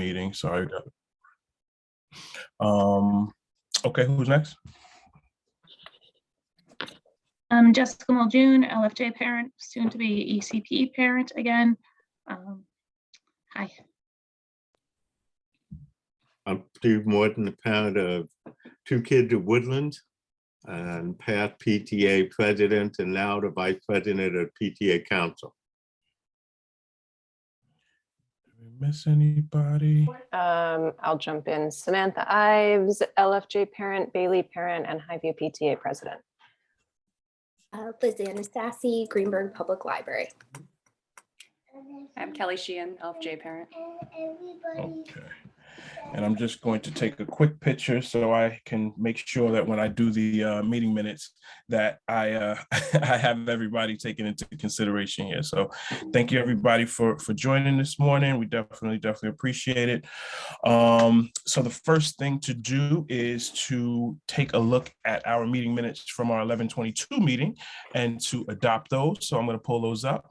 meeting. Sorry. Okay, who's next? Jessica Muldoon, LFJ parent, soon to be ECP parent again. Hi. I'm Steve Morton, the parent of 2 kids at Woodlands and past PTA president and now the vice president of PTA Council. Did we miss anybody? I'll jump in. Samantha Ives, LFJ parent, Bailey parent, and Highview PTA president. Liz Anastasi, Greenberg Public Library. I'm Kelly Sheehan, LFJ parent. Okay. And I'm just going to take a quick picture so I can make sure that when I do the meeting minutes that I I have everybody taken into consideration here. So thank you everybody for joining this morning. We definitely appreciate it. So the first thing to do is to take a look at our meeting minutes from our 11/22 meeting and to adopt those. So I'm going to pull those up.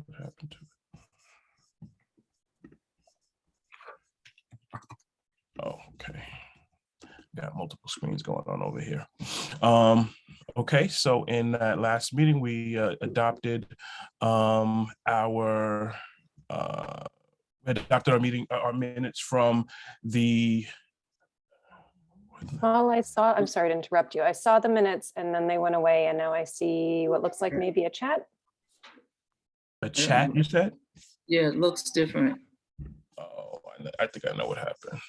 What happened to it? Oh, okay. Got multiple screens going on over here. Okay, so in that last meeting, we adopted our minutes from the. All I saw, I'm sorry to interrupt you. I saw the minutes and then they went away and now I see what looks like maybe a chat. A chat, you said? Yeah, it looks different. Oh, I think I know what happened.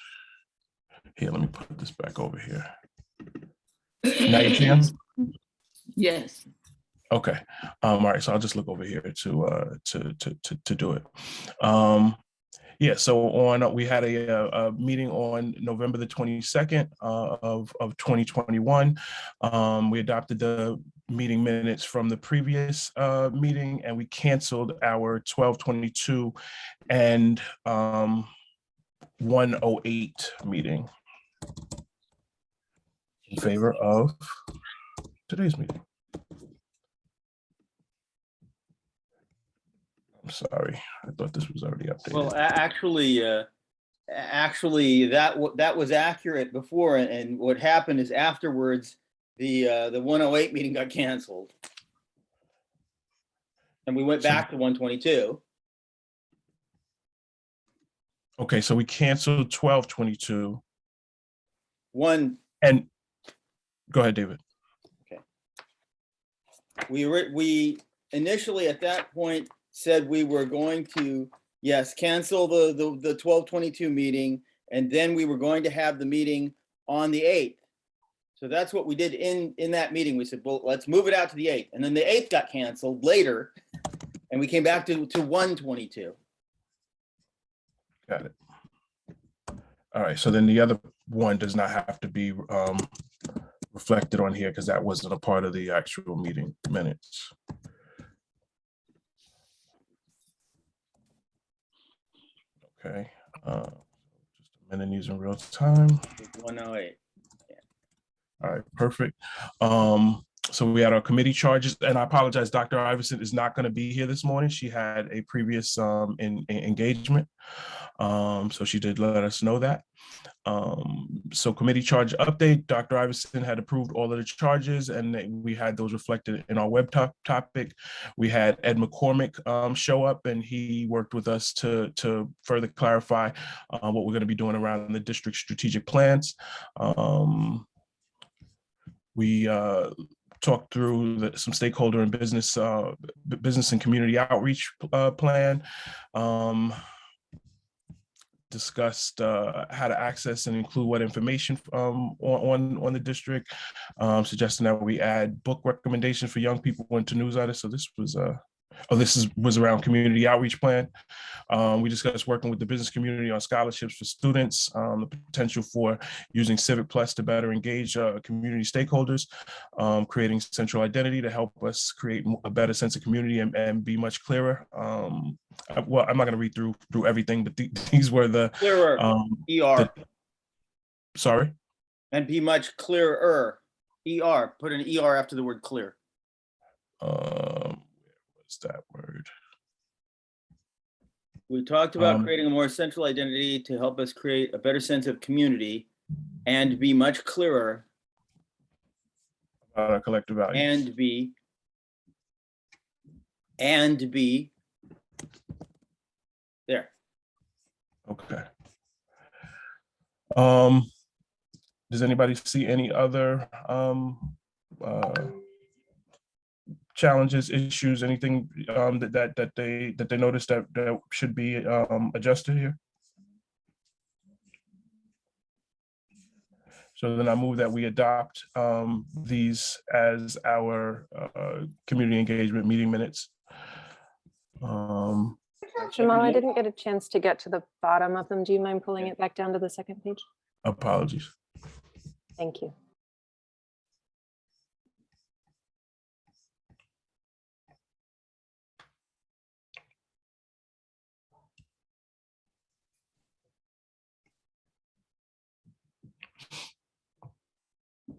Here, let me put this back over here. Now you see them? Yes. Okay. All right. So I'll just look over here to do it. Yeah. So we had a meeting on November the 22nd of 2021. We adopted the meeting minutes from the previous meeting, and we canceled our 12/22 and 108 meeting in favor of today's meeting. I'm sorry, I thought this was already updated. Well, actually, that was accurate before, and what happened is afterwards, the 108 meeting got canceled, and we went back to 122. Okay, so we canceled 12/22. And go ahead, David. Okay. We initially at that point said we were going to, yes, cancel the 12/22 meeting, and then we were going to have the meeting on the 8th. So that's what we did in that meeting. We said, well, let's move it out to the 8th. And then the 8th got canceled later, and we came back to 122. Got it. All right, so then the other one does not have to be reflected on here because that wasn't a part of the actual meeting minutes. Okay, just a minute using real time. 108. Yeah. All right, perfect. So we had our committee charges, and I apologize, Dr. Iverson is not going to be here this morning. She had a previous engagement. So she did let us know that. So committee charge update, Dr. Iverson had approved all of the charges and we had those reflected in our web topic. We had Ed McCormick show up and he worked with us to further clarify what we're going to be doing around the district strategic plans. We talked through some stakeholder and business and community outreach plan. Discussed how to access and include what information on the district, suggesting that we add book recommendations for young people into newsletters. So this was was around community outreach plan. We discussed working with the business community on scholarships for students, the potential for using Civic Plus to better engage community stakeholders, creating central identity to help us create a better sense of community and be much clearer. Well, I'm not going to read through everything, but these were the Clearer, ER, sorry. and be much clearer. ER, put an ER after the word clear. What's that word? We talked about creating a more central identity to help us create a better sense of community and be much clearer Our collective values. and be there. Okay. Does anybody see any other challenges, issues, anything that they noticed that should be adjusted here? So then I move that we adopt these as our community engagement meeting minutes. Jamal, I didn't get a chance to get to the bottom of them. Do you mind pulling it back down to the second page? Apologies. Thank you.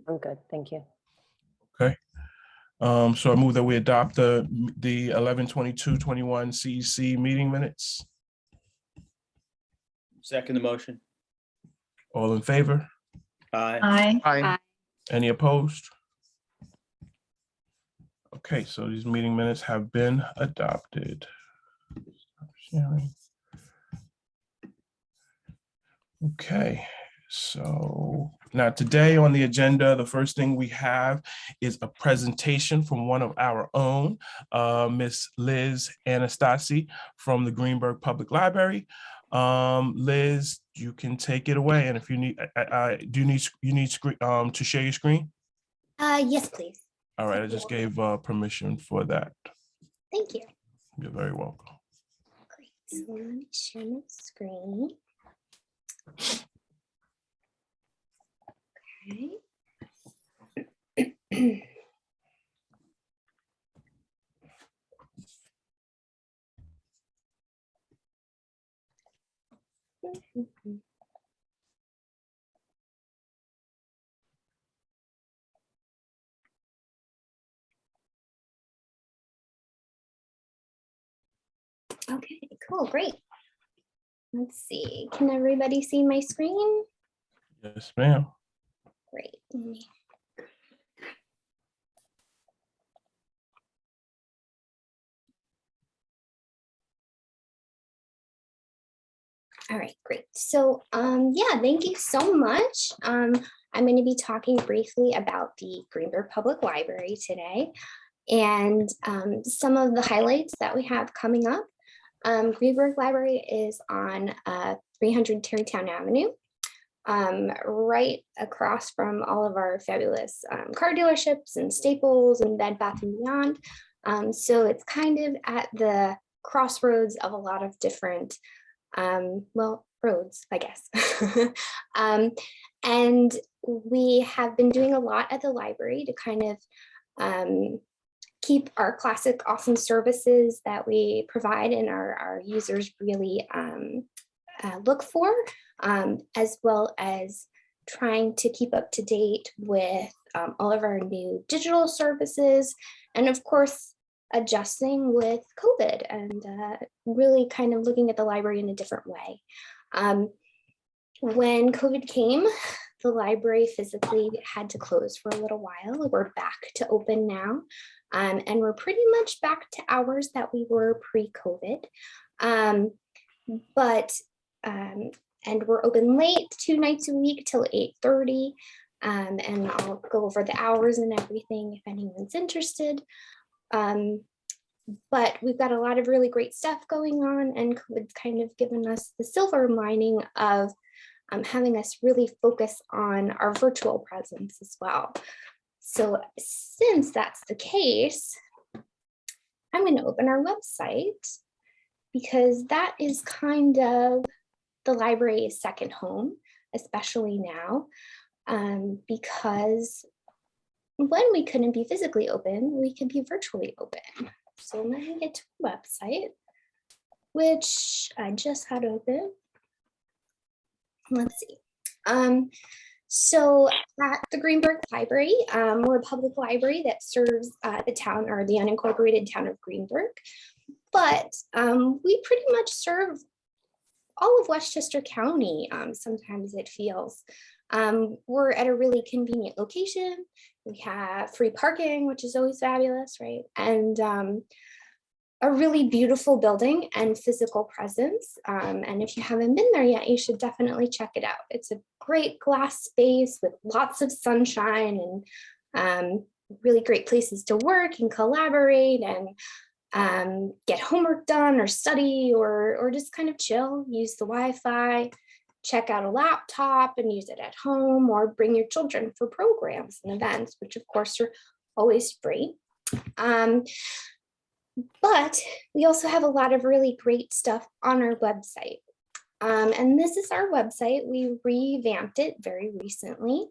I'm good, thank you. Okay. So I move that we adopt the 11/22/21 CEC meeting minutes. Second the motion. All in favor? Aye. Aye. Any opposed? Okay, so these meeting minutes have been adopted. Sharing. Okay, so now today on the agenda, the first thing we have is a presentation from one of our own, Miss Liz Anastasi from the Greenberg Public Library. Liz, you can take it away. And if you need, you need to share your screen? Yes, please. All right, I just gave permission for that. Thank you. You're very welcome. Great. So let me share my screen. Okay. Okay, cool, great. Let's see, can everybody see my screen? Yes, ma'am. Great. Let me- All right, great. So yeah, thank you so much. I'm going to be talking briefly about the Greenberg Public Library today and some of the highlights that we have coming up. Greenberg Library is on 300 Tarrytown Avenue, right across from all of our fabulous car dealerships and Staples and Bed Bath & Beyond. So it's kind of at the crossroads of a lot of different well, roads, I guess. And we have been doing a lot at the library to kind of keep our classic awesome services that we provide and our users really look for, as well as trying to keep up to date with all of our new digital services, and of course, adjusting with COVID and really kind of looking at the library in a different way. When COVID came, the library physically had to close for a little while. We're back to open now, and we're pretty much back to hours that we were pre-COVID. And we're open late 2 nights a week till 8:30. And I'll go over the hours and everything if anyone's interested. But we've got a lot of really great stuff going on, and COVID's kind of given us the silver lining of having us really focus on our virtual presence as well. So since that's the case, I'm going to open our website because that is kind of the library's second home, especially now, because when we couldn't be physically open, we could be virtually open. So let me get to the website, which I just had open. Let's see. So at the Greenberg Library, we're a public library that serves the town or the unincorporated town of Greenberg, but we pretty much serve all of Westchester County. Sometimes it feels. We're at a really convenient location. We have free parking, which is always fabulous, right? And a really beautiful building and physical presence. And if you haven't been there yet, you should definitely check it out. It's a great glass space with lots of sunshine and really great places to work and collaborate and get homework done or study or just kind of chill, use the Wi-Fi, check out a laptop and use it at home, or bring your children for programs and events, which of course are always free. But we also have a lot of really great stuff on our website. And this is our website. We revamped it very recently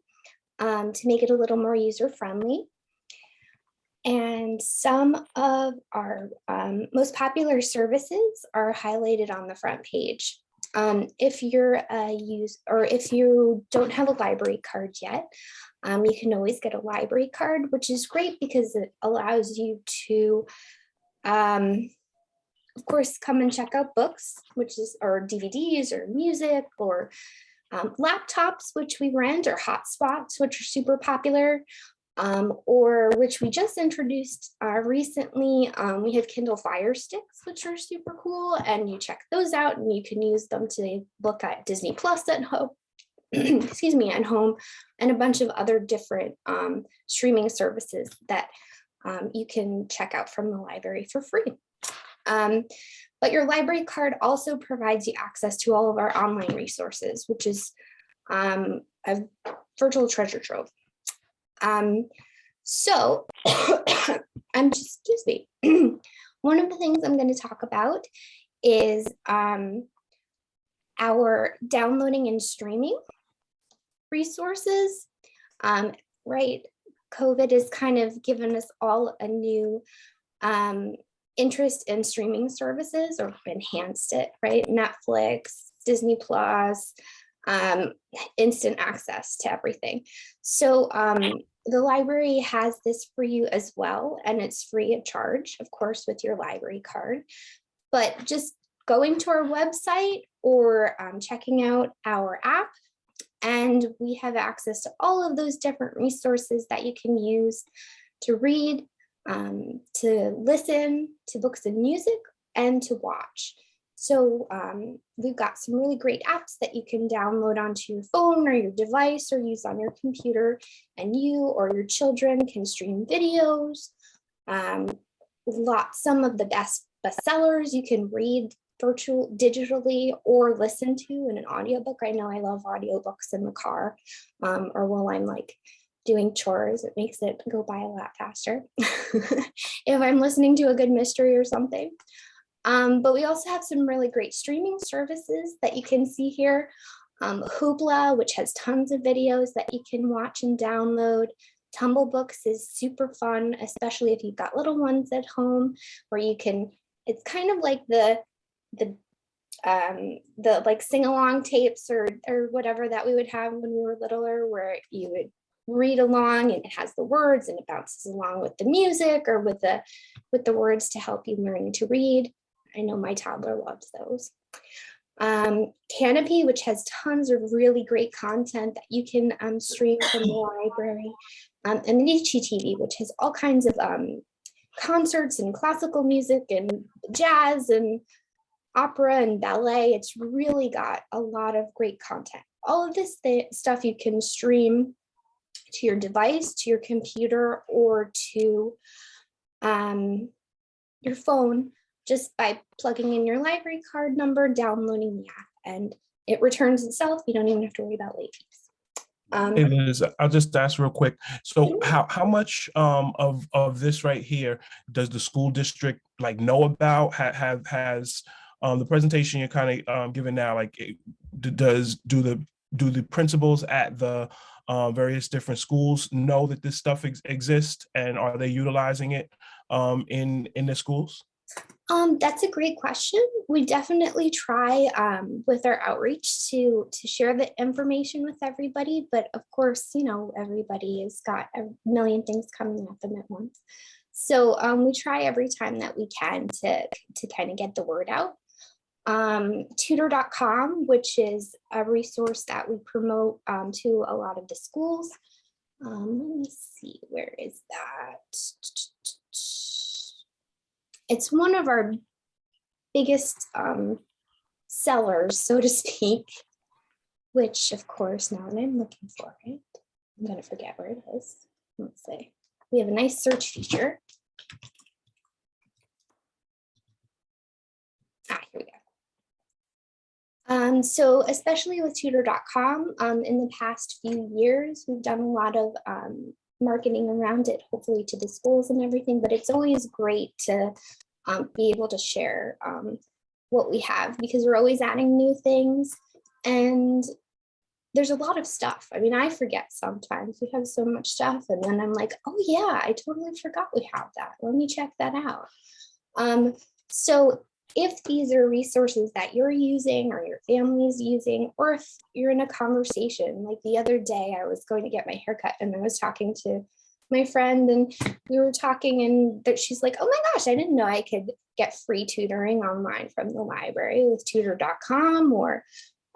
to make it a little more user-friendly. And some of our most popular services are highlighted on the front page. If you're a user, or if you don't have a library card yet, you can always get a library card, which is great because it allows you to, of course, come and check out books, which is, or DVDs or music or laptops, which we rent, or hotspots, which are super popular. Or which we just introduced recently. We have Kindle Fire Sticks, which are super cool, and you check those out and you can use them to look at Disney Plus at home, excuse me, at home, and a bunch of other different streaming services that you can check out from the library for free. But your library card also provides you access to all of our online resources, which is a virtual treasure trove. So excuse me, one of the things I'm going to talk about is our downloading and streaming resources. Right, COVID has kind of given us all a new interest in streaming services, or enhanced it, right? Netflix, Disney Plus, instant access to everything. So the library has this for you as well, and it's free of charge, of course, with your library card. But just going to our website or checking out our app, and we have access to all of those different resources that you can use to read, to listen to books and music, and to watch. So we've got some really great apps that you can download onto your phone or your device or use on your computer, and you or your children can stream videos. Some of the best bestsellers you can read digitally or listen to in an audiobook. I know I love audiobooks in the car or while I'm like doing chores. It makes it go by a lot faster if I'm listening to a good mystery or something. But we also have some really great streaming services that you can see here. Hoopla, which has tons of videos that you can watch and download. Tumblebooks is super fun, especially if you've got little ones at home, where you can, it's kind of like the like sing-along tapes or whatever that we would have when we were littler, where you would read along and it has the words and it bounces along with the music or with the words to help you learn to read. I know my toddler loves those. Canopy, which has tons of really great content that you can stream from the library. And Medici TV, which has all kinds of concerts and classical music and jazz and opera and ballet. It's really got a lot of great content. All of this stuff you can stream to your device, to your computer, or to your phone, just by plugging in your library card number, downloading the app, and it returns itself. You don't even have to worry about late fees. It is. I'll just ask real quick. So how much of this right here does the school district like know about? Has the presentation you're kind of giving now, like do the principals at the various different schools know that this stuff exists, and are they utilizing it in the schools? That's a great question. We definitely try with our outreach to share the information with everybody, but of course, you know, everybody has got a million things coming at them at once. So we try every time that we can to kind of get the word out. Tutor.com, which is a resource that we promote to a lot of the schools. Let me see, where is that? It's one of our biggest sellers, so to speak, which of course, now that I'm looking for it, I'm gonna forget where it is. Let's see. We have a nice search feature. Here we go. So especially with tutor.com, in the past few years, we've done a lot of marketing around it, hopefully to the schools and everything, but it's always great to be able to share what we have, because we're always adding new things and there's a lot of stuff. I mean, I forget sometimes, we have so much stuff and then I'm like, oh yeah, I totally forgot we have that. Let me check that out. So if these are resources that you're using or your family's using, or if you're in a conversation, like the other day I was going to get my haircut and I was talking to my friend and we were talking and that she's like, oh my gosh, I didn't know I could get free tutoring online from the library with tutor.com, or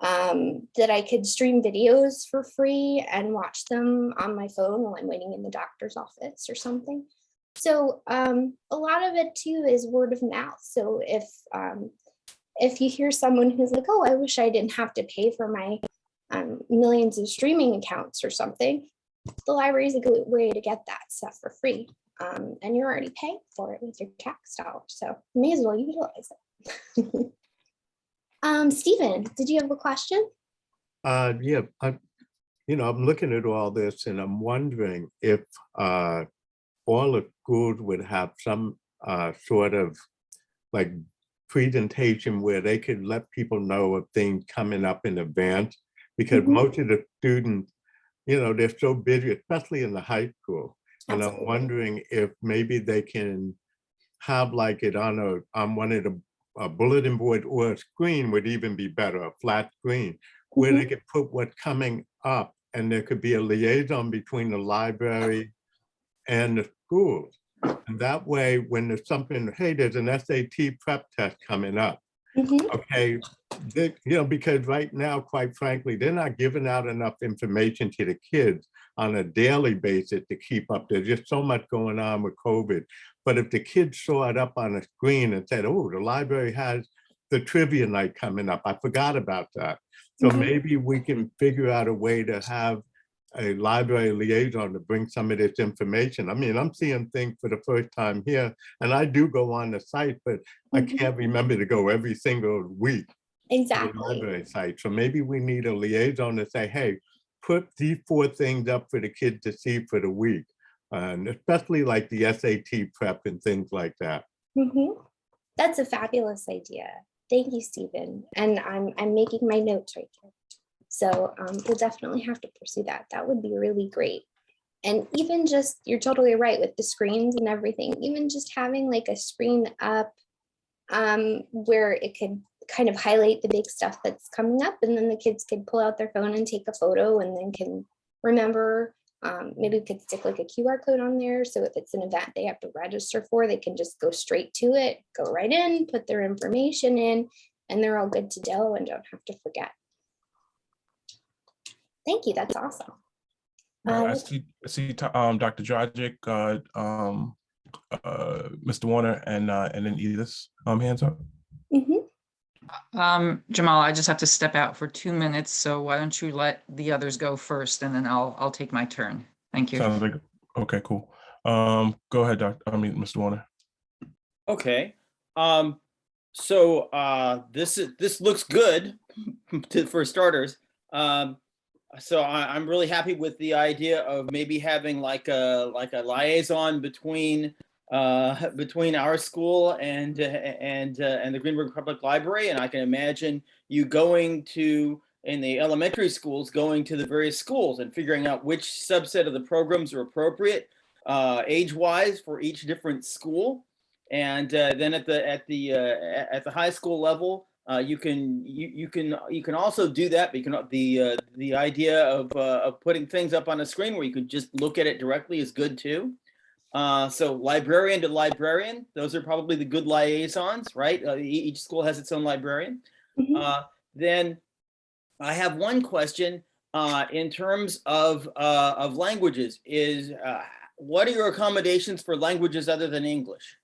that I could stream videos for free and watch them on my phone while I'm waiting in the doctor's office or something. So a lot of it too is word of mouth. So if you hear someone who's like, oh, I wish I didn't have to pay for my millions of streaming accounts or something, the library is a good way to get that stuff for free. And you're already paying for it with your tax dollars. So you may as well utilize it. Stephen, did you have a question? Yeah, I'm looking at all this and I'm wondering if all the schools would have some sort of like presentation where they could let people know of things coming up in advance, because most of the students, they're so busy, especially in the high school. And Absolutely. I'm wondering if maybe they can have like it on one of the bulletin board, or a screen would even be better, a flat screen, where they could put what's coming up, and there could be a liaison between the library and the schools. And that way, when there's something, hey, there's an SAT prep test coming up. Okay, because right now, quite frankly, they're not giving out enough information to the kids on a daily basis to keep up. There's just so much going on with COVID. But if the kids saw it up on a screen and said, oh, the library has the trivia night coming up, I forgot about that. So maybe we can figure out a way to have a library liaison to bring some of this information. I mean, I'm seeing things for the first time here, and I do go on the site, but I can't remember to go every single week to the library site. So maybe we need a liaison to say, hey, put these 4 things up for the kids to see for the week. And especially like the SAT prep and things like that. That's a fabulous idea. Thank you, Stephen. And I'm making my notes right here. So we'll definitely have to pursue that. That would be really great. And even just, you're totally right with the screens and everything, even just having like a screen up where it could kind of highlight the big stuff that's coming up, and then the kids could pull out their phone and take a photo and then can remember. Maybe we could stick like a QR code on there, so if it's an event they have to register for, they can just go straight to it, go right in, put their information in, and they're all good to go and don't have to forget. Thank you, that's awesome. I see Dr. Dragic, Mr. Warner, and then Edith's hands up. Jamal, I just have to step out for 2 minutes, so why don't you let the others go first, and then I'll take my turn. Thank you. Sounds like, okay, cool. Go ahead, Mr. Warner. Okay. So this looks good for starters. So I'm really happy with the idea of maybe having like a liaison between our school and the Greenberg Public Library, and I can imagine you going to, in the elementary schools, going to the various schools and figuring out which subset of the programs are appropriate age-wise for each different school, and then at the high school level. You can also do that, but you can the idea of putting things up on a screen where you could just look at it directly is good too. So librarian to librarian, those are probably the good liaisons, right? Each school has its own librarian. Mhm. Then I have one question in terms of languages. What are your accommodations for languages other than English?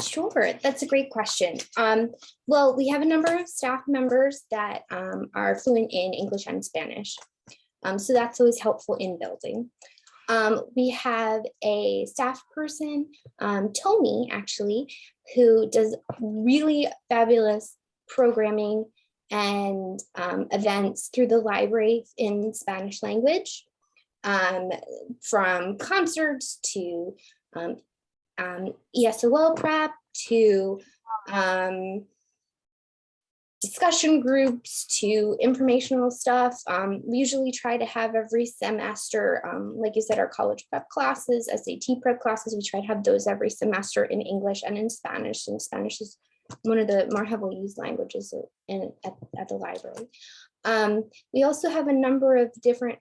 Sure, that's a great question. Well, we have a number of staff members that are fluent in English and Spanish. So that's always helpful in building. We have a staff person, Tony, actually, who does really fabulous programming and events through the library in Spanish language, from concerts to ESOL prep to discussion groups to informational stuff. We usually try to have every semester, like you said, our college prep classes, SAT prep classes, we try to have those every semester in English and in Spanish. And Spanish is one of the more heavily used languages at the library. We also have a number of different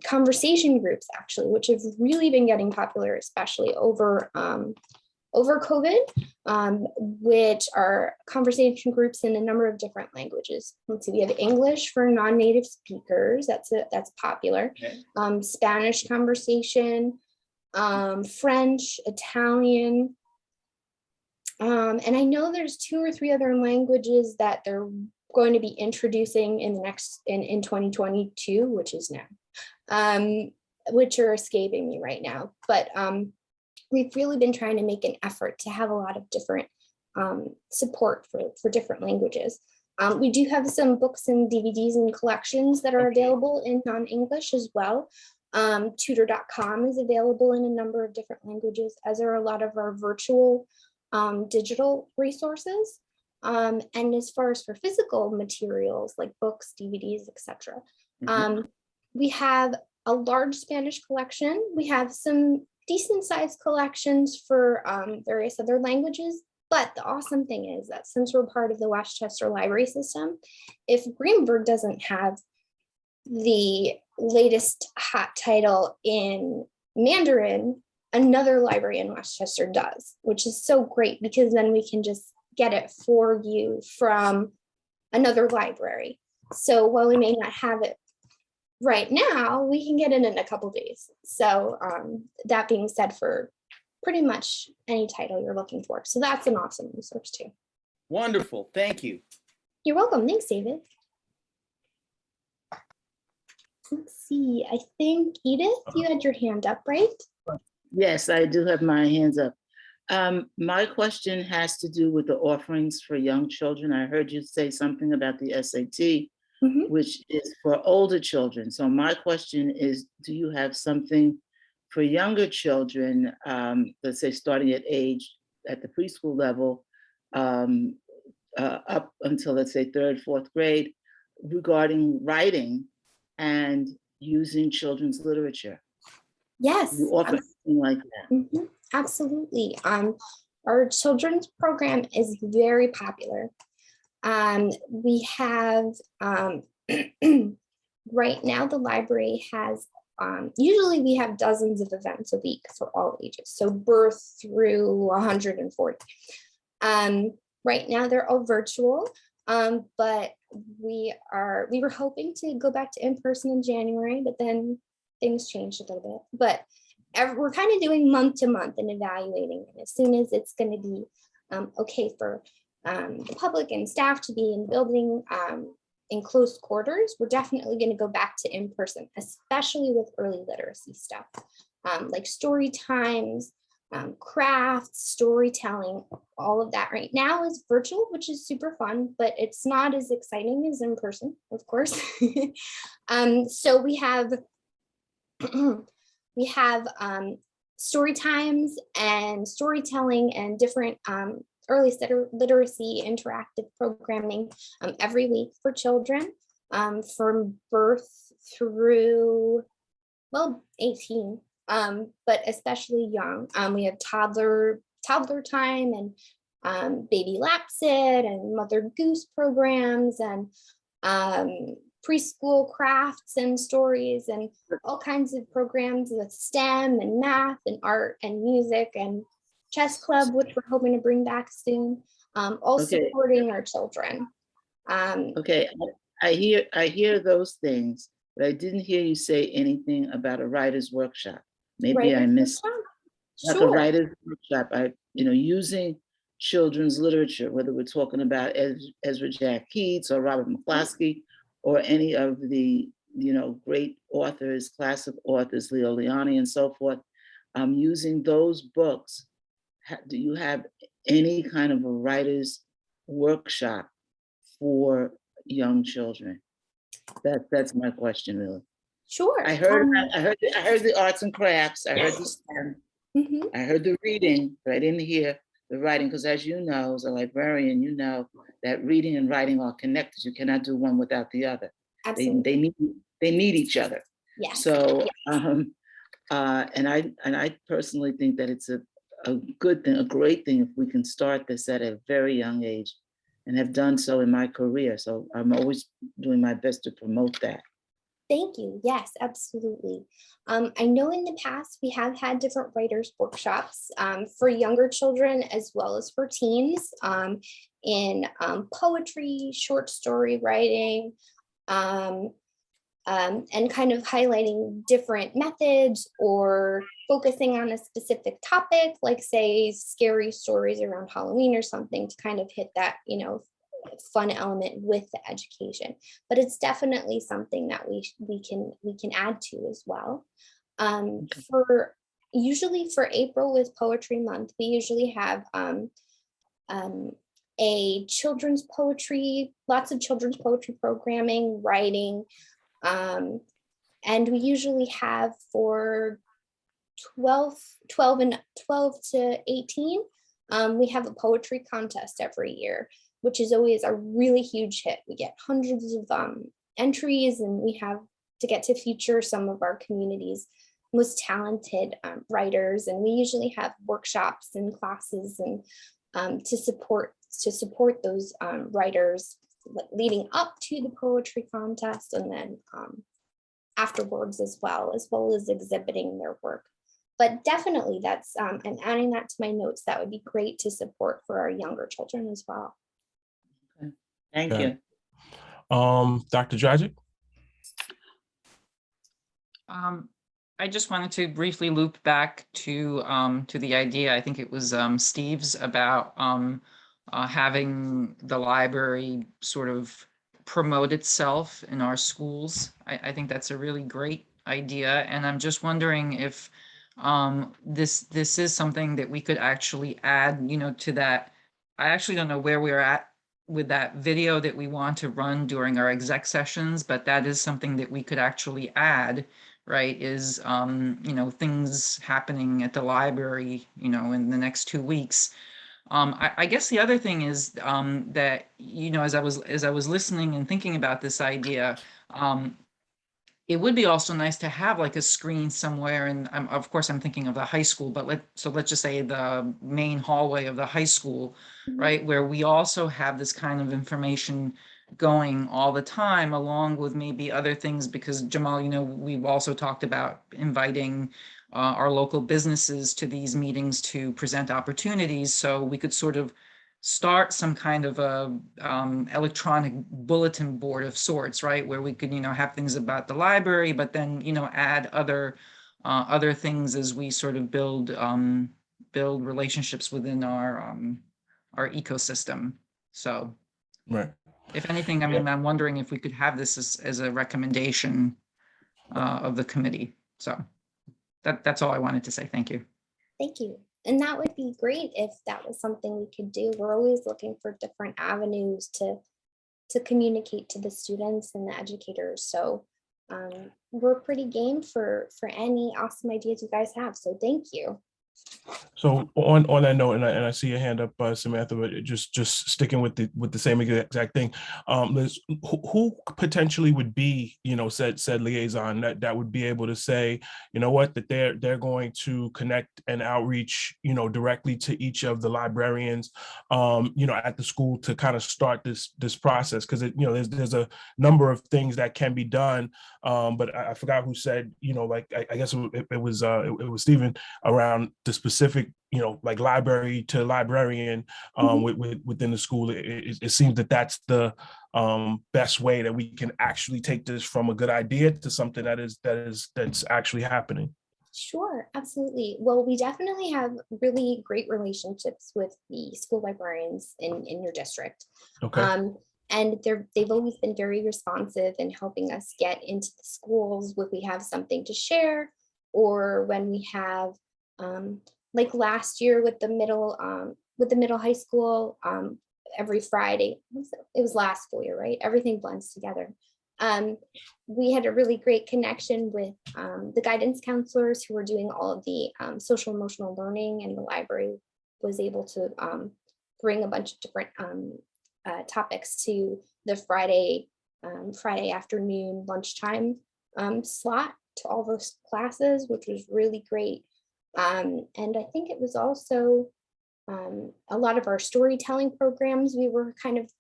conversation groups, actually, which have really been getting popular, especially over COVID, which are conversation groups in a number of different languages. Let's see, we have English for non-native speakers. That's popular. Okay. Spanish conversation, French, Italian. And I know there's 2 or 3 other languages that they're going to be introducing in the next in 2022, which is now, which are escaping me right now. But we've really been trying to make an effort to have a lot of different support for different languages. We do have some books and DVDs and collections that are available in non-English as well. Tutor.com is available in a number of different languages, as are a lot of our virtual digital resources. And as far as for physical materials like books, DVDs, etc., we have a large Spanish collection. We have some decent sized collections for various other languages. But the awesome thing is that since we're part of the Westchester Library System, if Greenberg doesn't have the latest hot title in Mandarin, another library in Westchester does, which is so great because then we can just get it for you from another library. So while we may not have it right now, we can get it in a couple days. So that being said, for pretty much any title you're looking for. So that's an awesome resource too. Wonderful, thank you. You're welcome. Thanks, David. Let's see, I think Edith, you had your hand up, right? Yes, I do have my hands up. My question has to do with the offerings for young children. I heard you say something about the SAT, which is for older children. So my question is, do you have something for younger children, let's say starting at the preschool level, up until, let's say, 3rd, 4th grade, regarding writing and using children's literature? Yes. You offer something like that? Absolutely. Our children's program is very popular. We have, right now the library has, usually we have dozens of events a week for all ages, so birth through 140. Right now they're all virtual, but we were hoping to go back to in-person in January, but then things changed a little bit. But we're kind of doing month to month and evaluating. And as soon as it's going to be okay for the public and staff to be in the building in close quarters, we're definitely going to go back to in-person, especially with early literacy stuff, like story times, crafts, storytelling, all of that right now is virtual, which is super fun, but it's not as exciting as in person, of course. So we have story times and storytelling and different early literacy interactive programming every week for children from birth through, well, 18, but especially young. We have toddler time and baby lap sit and Mother Goose programs and preschool crafts and stories and all kinds of programs with STEM and math and art and music and chess club, which we're hoping to bring back soon, all Okay. supporting our children. Okay, I hear those things, but I didn't hear you say anything about a writer's workshop. Maybe I missed. Like a Sure. writer's workshop, using children's literature, whether we're talking about Ezra Jack Keats or Robert McCloskey or any of the, great authors, classic authors, Leo Liani and so forth, using those books. Do you have any kind of a writer's workshop for young children? That's my question, really. Sure. I heard the arts and crafts. I heard the STEM. I heard the reading, but I didn't hear the writing, because as you know, as a librarian, you know that reading and writing are connected. You cannot do one without the other. Absolutely. They need each other. Yes. So, and I personally think that it's a good thing, a great thing if we can start this at a very young age, and have done so in my career. So I'm always doing my best to promote that. Thank you. Yes, absolutely. I know in the past we have had different writers' workshops for younger children as well as for teens in poetry, short story writing, and kind of highlighting different methods or focusing on a specific topic, like say scary stories around Halloween or something, to kind of hit that, fun element with the education. But it's definitely something that we can add to as well. Usually for April with Poetry Month, we usually have a children's poetry, lots of children's poetry programming, writing, and we usually have for 12 to 18, we have a poetry contest every year, which is always a really huge hit. We get hundreds of entries, and we have to get to feature some of our community's most talented writers. And we usually have workshops and classes and to support those writers leading up to the poetry contest, and then afterwards as well as exhibiting their work. But definitely that's, and adding that to my notes, that would be great to support for our younger children as well. Okay. Thank you. Dr. Dragic? I just wanted to briefly loop back to the idea, I think it was Steve's, about having the library sort of promote itself in our schools. I think that's a really great idea, and I'm just wondering if this is something that we could actually add, to that. I actually don't know where we're at with that video that we want to run during our exec sessions, but that is something that we could actually add, right? Is things happening at the library, in the next 2 weeks. I guess the other thing is that, as I was listening and thinking about this idea, it would be also nice to have like a screen somewhere, and of course I'm thinking of the high school, but let's just say the main hallway of the high school, right, where we also have this kind of information going all the time, along with maybe other things, because Jamal, we've also talked about inviting our local businesses to these meetings to present opportunities, so we could sort of start some kind of a electronic bulletin board of sorts, right, where we could have things about the library, but then add other things as we sort of build relationships within our ecosystem. So Right. if anything, I'm wondering if we could have this as a recommendation of the committee. So that's all I wanted to say. Thank you. Thank you. And that would be great if that was something we could do. We're always looking for different avenues to communicate to the students and the educators. So we're pretty game for any awesome ideas you guys have. So thank you. So on that note, and I see your hand up, Samantha, but just sticking with the same exact thing, Liz, who potentially would be, said liaison that would be able to say, you know what, that they're going to connect and outreach, directly to each of the librarians, at the school to kind of start this process, because there's a number of things that can be done, but I forgot who said, like I guess it was Stephen, around the specific, like library to librarian within the school. It seems that that's the best way that we can actually take this from a good idea to something that's actually happening. Sure, absolutely. Well, we definitely have really great relationships with the school librarians in your district. Okay. And they've always been very responsive in helping us get into the schools when we have something to share, or when we have like last year with the middle high school, every Friday, it was last school year, right? Everything blends together. We had a really great connection with the guidance counselors who were doing all of the social emotional learning, and the library was able to bring a bunch of different topics to the Friday afternoon lunchtime slot to all those classes, which was really great. And I think it was also a lot of our storytelling programs we were kind of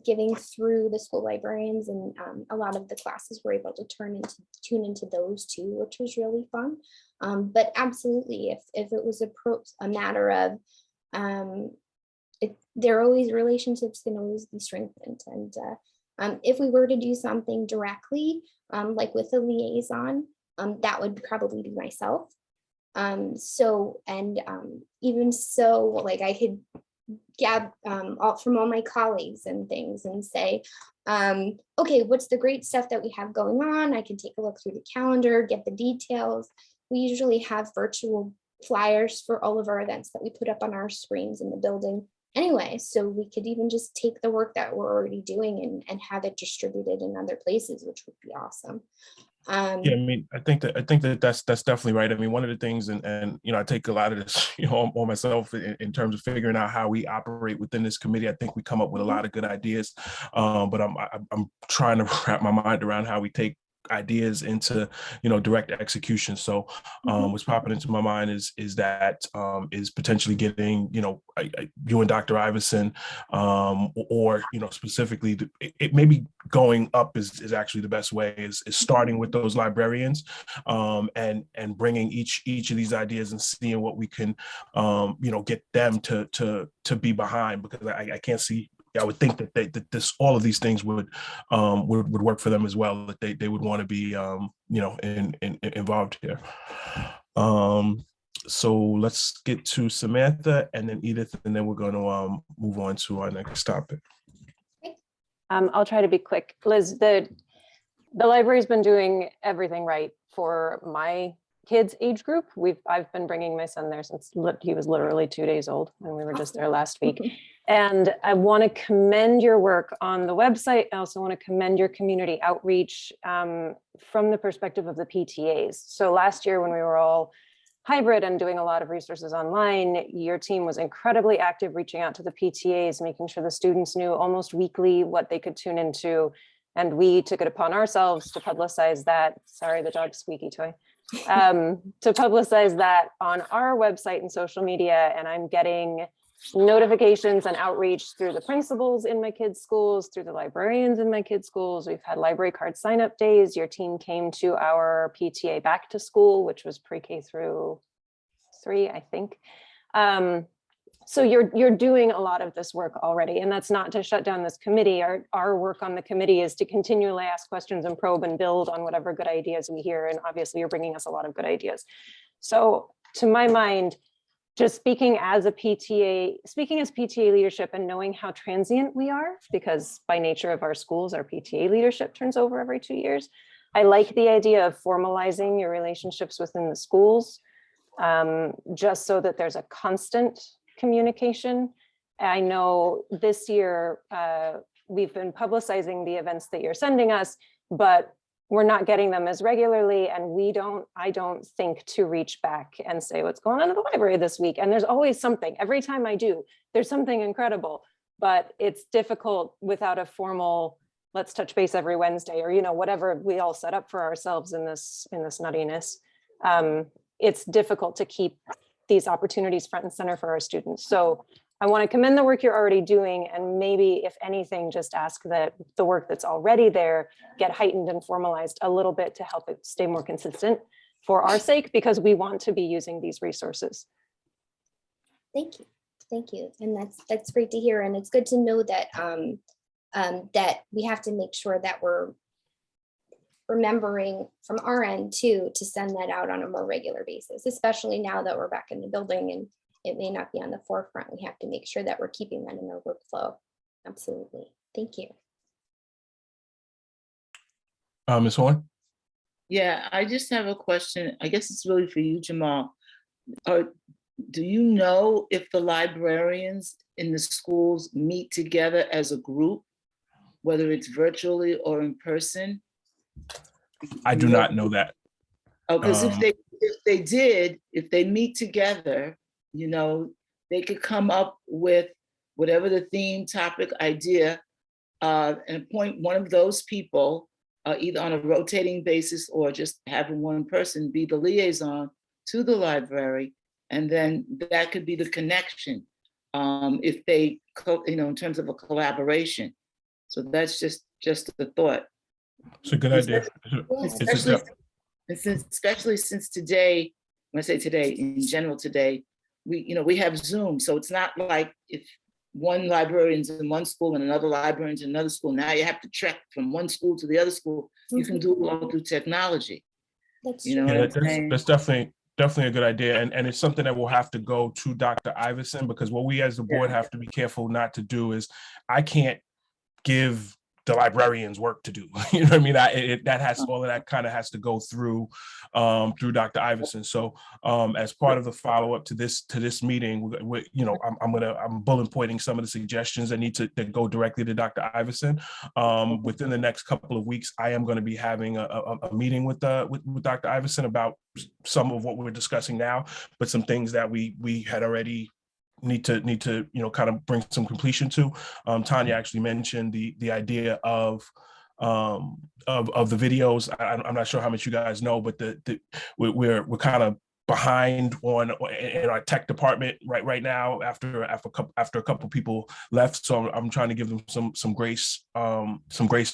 giving through the school librarians, and a lot of the classes were able to tune into those too, which was really fun. But absolutely, if it was a matter of relationships can always be strengthened, and if we were to do something directly, like with a liaison, that would probably be myself. Even so, like I could gab from all my colleagues and things and say, okay, what's the great stuff that we have going on? I can take a look through the calendar, get the details. We usually have virtual flyers for all of our events that we put up on our screens in the building anyway, so we could even just take the work that we're already doing and have it distributed in other places, which would be awesome. Yeah, I mean, I think that that's definitely right. I mean, one of the things, and I take a lot of this, on myself in terms of figuring out how we operate within this committee. I think we come up with a lot of good ideas, but I'm trying to wrap my mind around how we take ideas into direct execution. So what's popping into my mind is that is potentially getting you and Dr. Iverson, or specifically it may be going up is actually the best way, is starting with those librarians, and bringing each of these ideas and seeing what we can get them to be behind, because I can't see. I would think that all of these things would work for them as well, that they would want to be involved here. So let's get to Samantha and then Edith, and then we're going to move on to our next topic. I'll try to be quick. Liz, the library's been doing everything right for my kids' age group. I've been bringing my son there since he was literally 2 days old, and we were just there last week. And I want to commend your work on the website. I also want to commend your community outreach from the perspective of the PTAs. So last year, when we were all hybrid and doing a lot of resources online, your team was incredibly active, reaching out to the PTAs, making sure the students knew almost weekly what they could tune into. And we took it upon ourselves to publicize that. Sorry, the dog's squeaky toy. To publicize that on our website and social media. And I'm getting notifications and outreach through the principals in my kids' schools, through the librarians in my kids' schools. We've had library card sign-up days. Your team came to our PTA back to school, which was pre-K through 3, I think. So you're doing a lot of this work already, and that's not to shut down this committee. Our work on the committee is to continually ask questions and probe and build on whatever good ideas we hear. And obviously you're bringing us a lot of good ideas. So to my mind, just speaking as PTA leadership and knowing how transient we are, because by nature of our schools, our PTA leadership turns over every 2 years. I like the idea of formalizing your relationships within the schools. just so that there's a constant communication. I know this year we've been publicizing the events that you're sending us, but we're not getting them as regularly, and I don't think to reach back and say what's going on in the library this week. And there's always something. Every time I do, there's something incredible, but it's difficult without a formal, let's touch base every Wednesday, or whatever we all set up for ourselves in this nuttiness. It's difficult to keep these opportunities front and center for our students. So I want to commend the work you're already doing, and maybe, if anything, just ask that the work that's already there get heightened and formalized a little bit to help it stay more consistent for our sake, because we want to be using these resources. Thank you, and that's great to hear, and it's good to know that that we have to make sure that we're remembering from our end too to send that out on a more regular basis, especially now that we're back in the building and it may not be on the forefront. We have to make sure that we're keeping that in our workflow. Absolutely. Thank you. Ms. Horn? Yeah, I just have a question. I guess it's really for you, Jamal. Do you know if the librarians in the schools meet together as a group, whether it's virtually or in person? I do not know that. Oh, because if they meet together, they could come up with whatever the theme, topic, idea, and appoint one of those people, either on a rotating basis or just having one person be the liaison to the library. And then that could be the connection, if they, in terms of a collaboration. So that's just the thought. It's a good idea. Especially since today, when I say today, in general today, we have Zoom. So it's not like if one librarian's in one school and another librarian's in another school, now you have to trek from one school to the other school. You can do it all through technology. That's That's definitely a good idea. And it's something that will have to go to Dr. Iverson, because what we as the board have to be careful not to do is, I can't give the librarians work to do. You know what I mean? All of that kind of has to go through Dr. Iverson. So as part of the follow-up to this meeting, I'm bullet pointing some of the suggestions that need to go directly to Dr. Iverson. Within the next couple of weeks, I am going to be having a meeting with Dr. Iverson about some of what we're discussing now, but some things that we had already need to kind of bring some completion to. Tanya actually mentioned the idea of the videos. I'm not sure how much you guys know, but we're kind of behind in our tech department right now after a couple people left, so I'm trying to give them some grace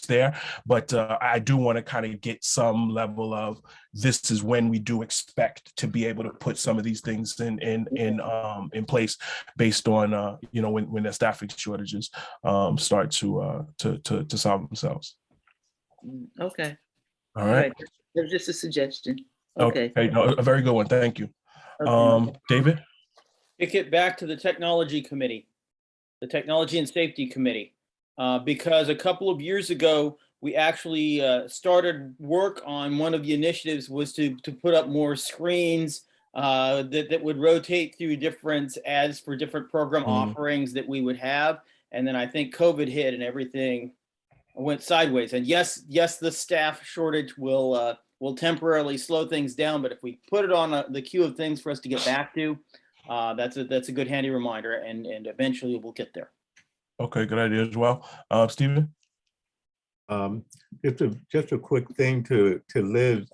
there, but I do want to kind of get some level of, this is when we do expect to be able to put some of these things in place, based on when the staffing shortages start to solve themselves. Okay. All right. That was just a suggestion. Okay. No, a very good one. Thank you. Okay. David? Kick it back to the technology committee, the technology and safety committee, because a couple of years ago, we actually started work on one of the initiatives was to put up more screens that would rotate through different ads for different program offerings that we would have. And then I think COVID hit and everything went sideways. And yes, the staff shortage will temporarily slow things down, but if we put it on the queue of things for us to get back to, that's a good handy reminder, and eventually we'll get there. Okay, good idea as well. Stephen? Just a quick thing to Liz.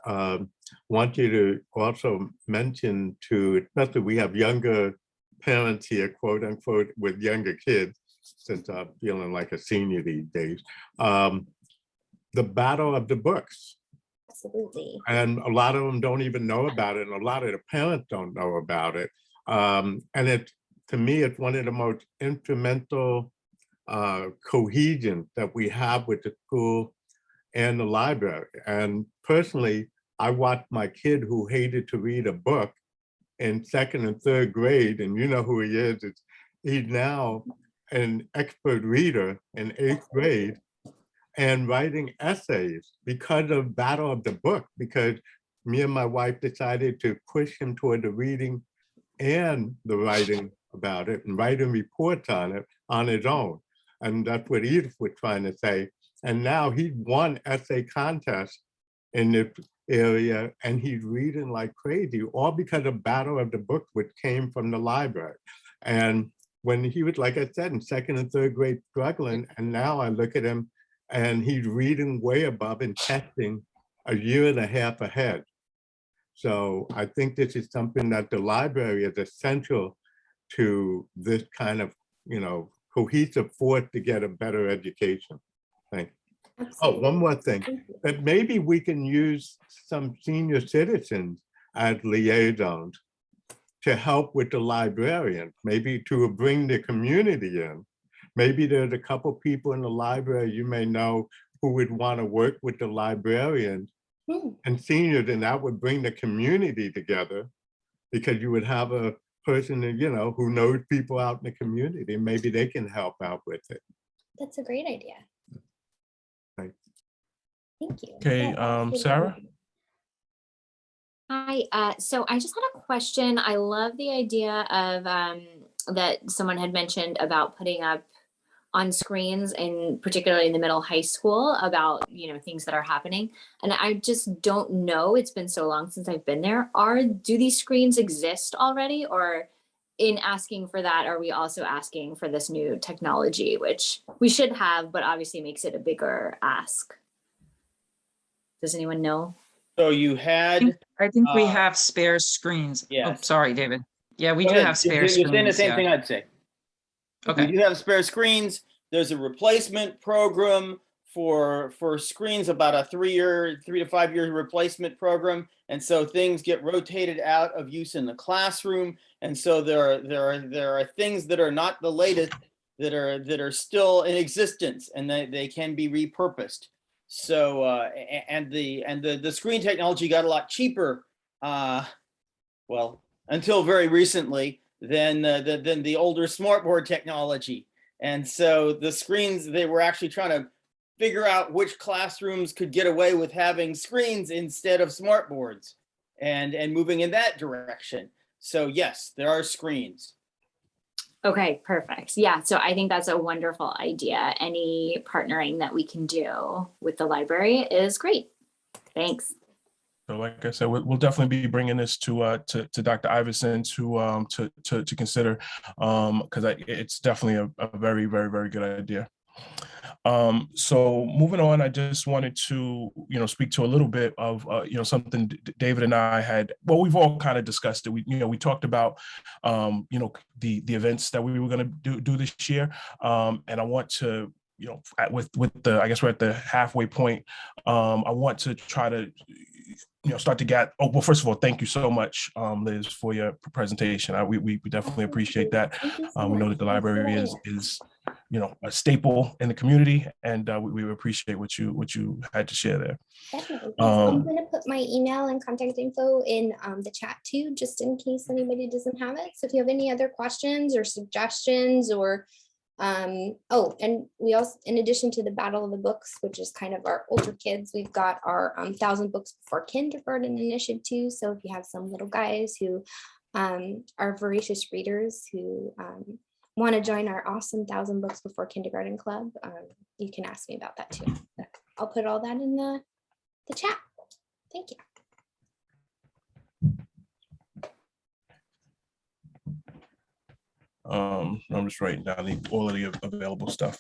Want you to also mention to, especially we have younger parents here, quote unquote, with younger kids, since I'm feeling like a senior these days. The battle of the books. Absolutely. And a lot of them don't even know about it, and a lot of the parents don't know about it. And to me, it's one of the most instrumental cohesion that we have with the school and the library. And personally, I watched my kid who hated to read a book in 2nd and 3rd grade, and you know who he is. He's now an expert reader in 8th grade and writing essays because of Battle of the Book, because me and my wife decided to push him toward the reading and the writing about it and writing reports on it on his own. And that's what Edith was trying to say. And now he won essay contests in this area and he's reading like crazy, all because of Battle of the Books, which came from the library. And when he was, like I said, in second and third grade struggling, and now I look at him and he's reading way above and testing a year and a half ahead. So I think this is something that the library is essential to this kind of, cohesive force to get a better education. Thank you. Oh, one more thing, that maybe we can use some senior citizens as liaisons to help with the librarians, maybe to bring the community in. Maybe there's a couple people in the library you may know who would want to work with the librarians and seniors, and that would bring the community together because you would have a person that, who knows people out in the community. Maybe they can help out with it. That's a great idea. Thanks. Thank you. Okay, Yeah, that's good. Sarah? Hi, so I just had a question. I love the idea of that someone had mentioned about putting up on screens, and particularly in the middle high school, about things that are happening. And I just don't know, it's been so long since I've been there. Do these screens exist already, or in asking for that, are we also asking for this new technology, which we should have, but obviously makes it a bigger ask? Does anyone know? So you had, I think we have spare screens. Oh, yes. sorry, David. Yeah, we Go do ahead. have spare You're screens. saying the same yeah. thing I'd say. Okay. We do have spare screens. There's a replacement program for screens, about a 3 to 5 year replacement program. And so things get rotated out of use in the classroom. And so there are things that are not the latest that are still in existence, and they can be repurposed. So and the screen technology got a lot cheaper, well, until very recently, than the older smartboard technology. And so the screens, they were actually trying to figure out which classrooms could get away with having screens instead of smartboards, and moving in that direction. So yes, there are screens. Okay, perfect. Yeah, so I think that's a wonderful idea. Any partnering that we can do with the library is great. Thanks. So like I said, we'll definitely be bringing this to Dr. Iverson to consider, because it's definitely a very, very, very good idea. So moving on, I just wanted to, speak to a little bit of, something David and I had, well, we've all kind of discussed it. We talked about, the events that we were going to do this year. And I want to, with the, I guess we're at the halfway point. I want to try to, start to get, well, first of all, thank you so much, Liz, for your presentation. We definitely appreciate that. We know that the library is a staple in the community, and we appreciate what you had to share there. Definitely. I'm going to put my email and contact info in the chat too, just in case anybody doesn't have it. So if you have any other questions or suggestions, or oh, and we also, in addition to the Battle of the Books, which is kind of our older kids, we've got our 1,000 Books Before Kindergarten initiative too. So if you have some little guys who are voracious readers who want to join our awesome 1,000 Books Before Kindergarten club, you can ask me about that too. I'll put all that in the chat. Thank you. I'm just writing down all of the available stuff.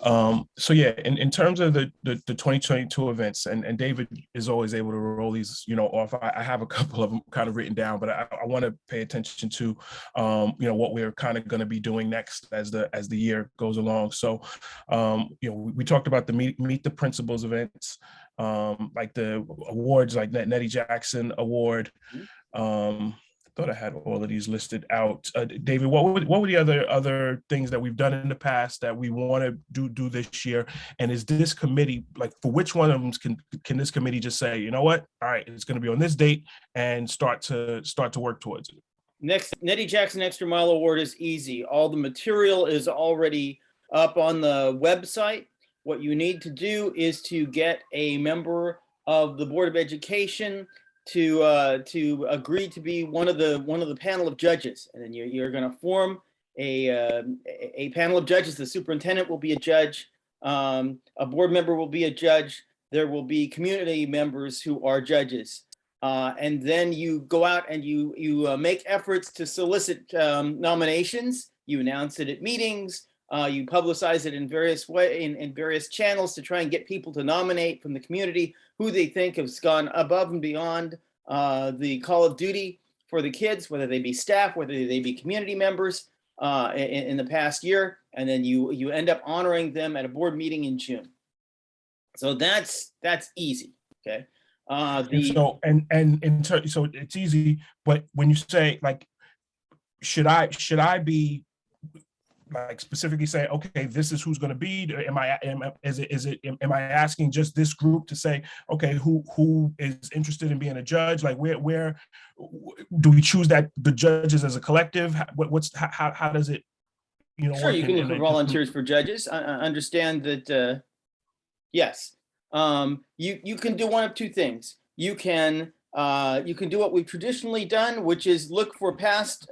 So yeah, in terms of the 2022 events, and David is always able to roll these, off. I have a couple of them kind of written down, but I want to pay attention to, what we're kind of going to be doing next as the year goes along. So, we talked about the Meet the Principals events, like the awards, like Nettie Jackson Award. I thought I had all of these listed out. David, what were the other things that we've done in the past that we want to do this year? And is this committee, like, for which one of them can this committee just say, you know what, all right, it's going to be on this date, and start to work towards it? Next, Nettie Jackson Extra Mile Award is easy. All the material is already up on the website. What you need to do is to get a member of the Board of Education to agree to be one of the panel of judges, and then you're going to form a panel of judges. The superintendent will be a judge. A board member will be a judge. There will be community members who are judges. And then you go out and you make efforts to solicit nominations. You announce it at meetings. You publicize it in various channels to try and get people to nominate from the community who they think has gone above and beyond the call of duty for the kids, whether they be staff, whether they be community members in the past year. And then you end up honoring them at a board meeting in June. So that's easy. Okay. So it's easy, but when you say like, should I be like specifically say, okay, this is who's going to be? Am I asking just this group to say, okay, who is interested in being a judge? Like where do we choose that the judges as a collective? How does it, Sure, you can look for volunteers for judges. I understand that. Yes, you can do one of two things. You can do what we've traditionally done, which is look for past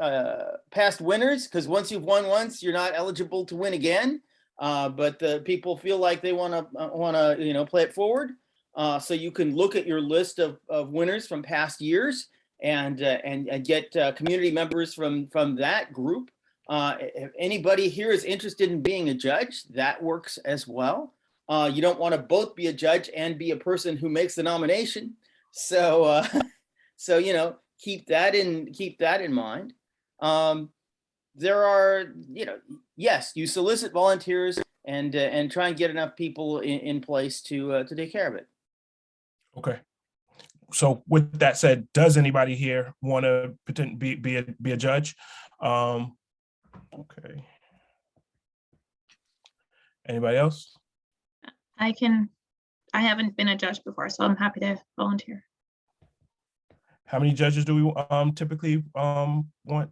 winners, because once you've won once, you're not eligible to win again. But the people feel like they want to play it forward. So you can look at your list of winners from past years and get community members from that group. If anybody here is interested in being a judge, that works as well. You don't want to both be a judge and be a person who makes the nomination. So keep that in mind. There are, yes, you solicit volunteers and try and get enough people in place to take care of it. Okay. So with that said, does anybody here want to be a judge? Okay. Anybody else? I haven't been a judge before, so I'm happy to volunteer. How many judges do we typically want,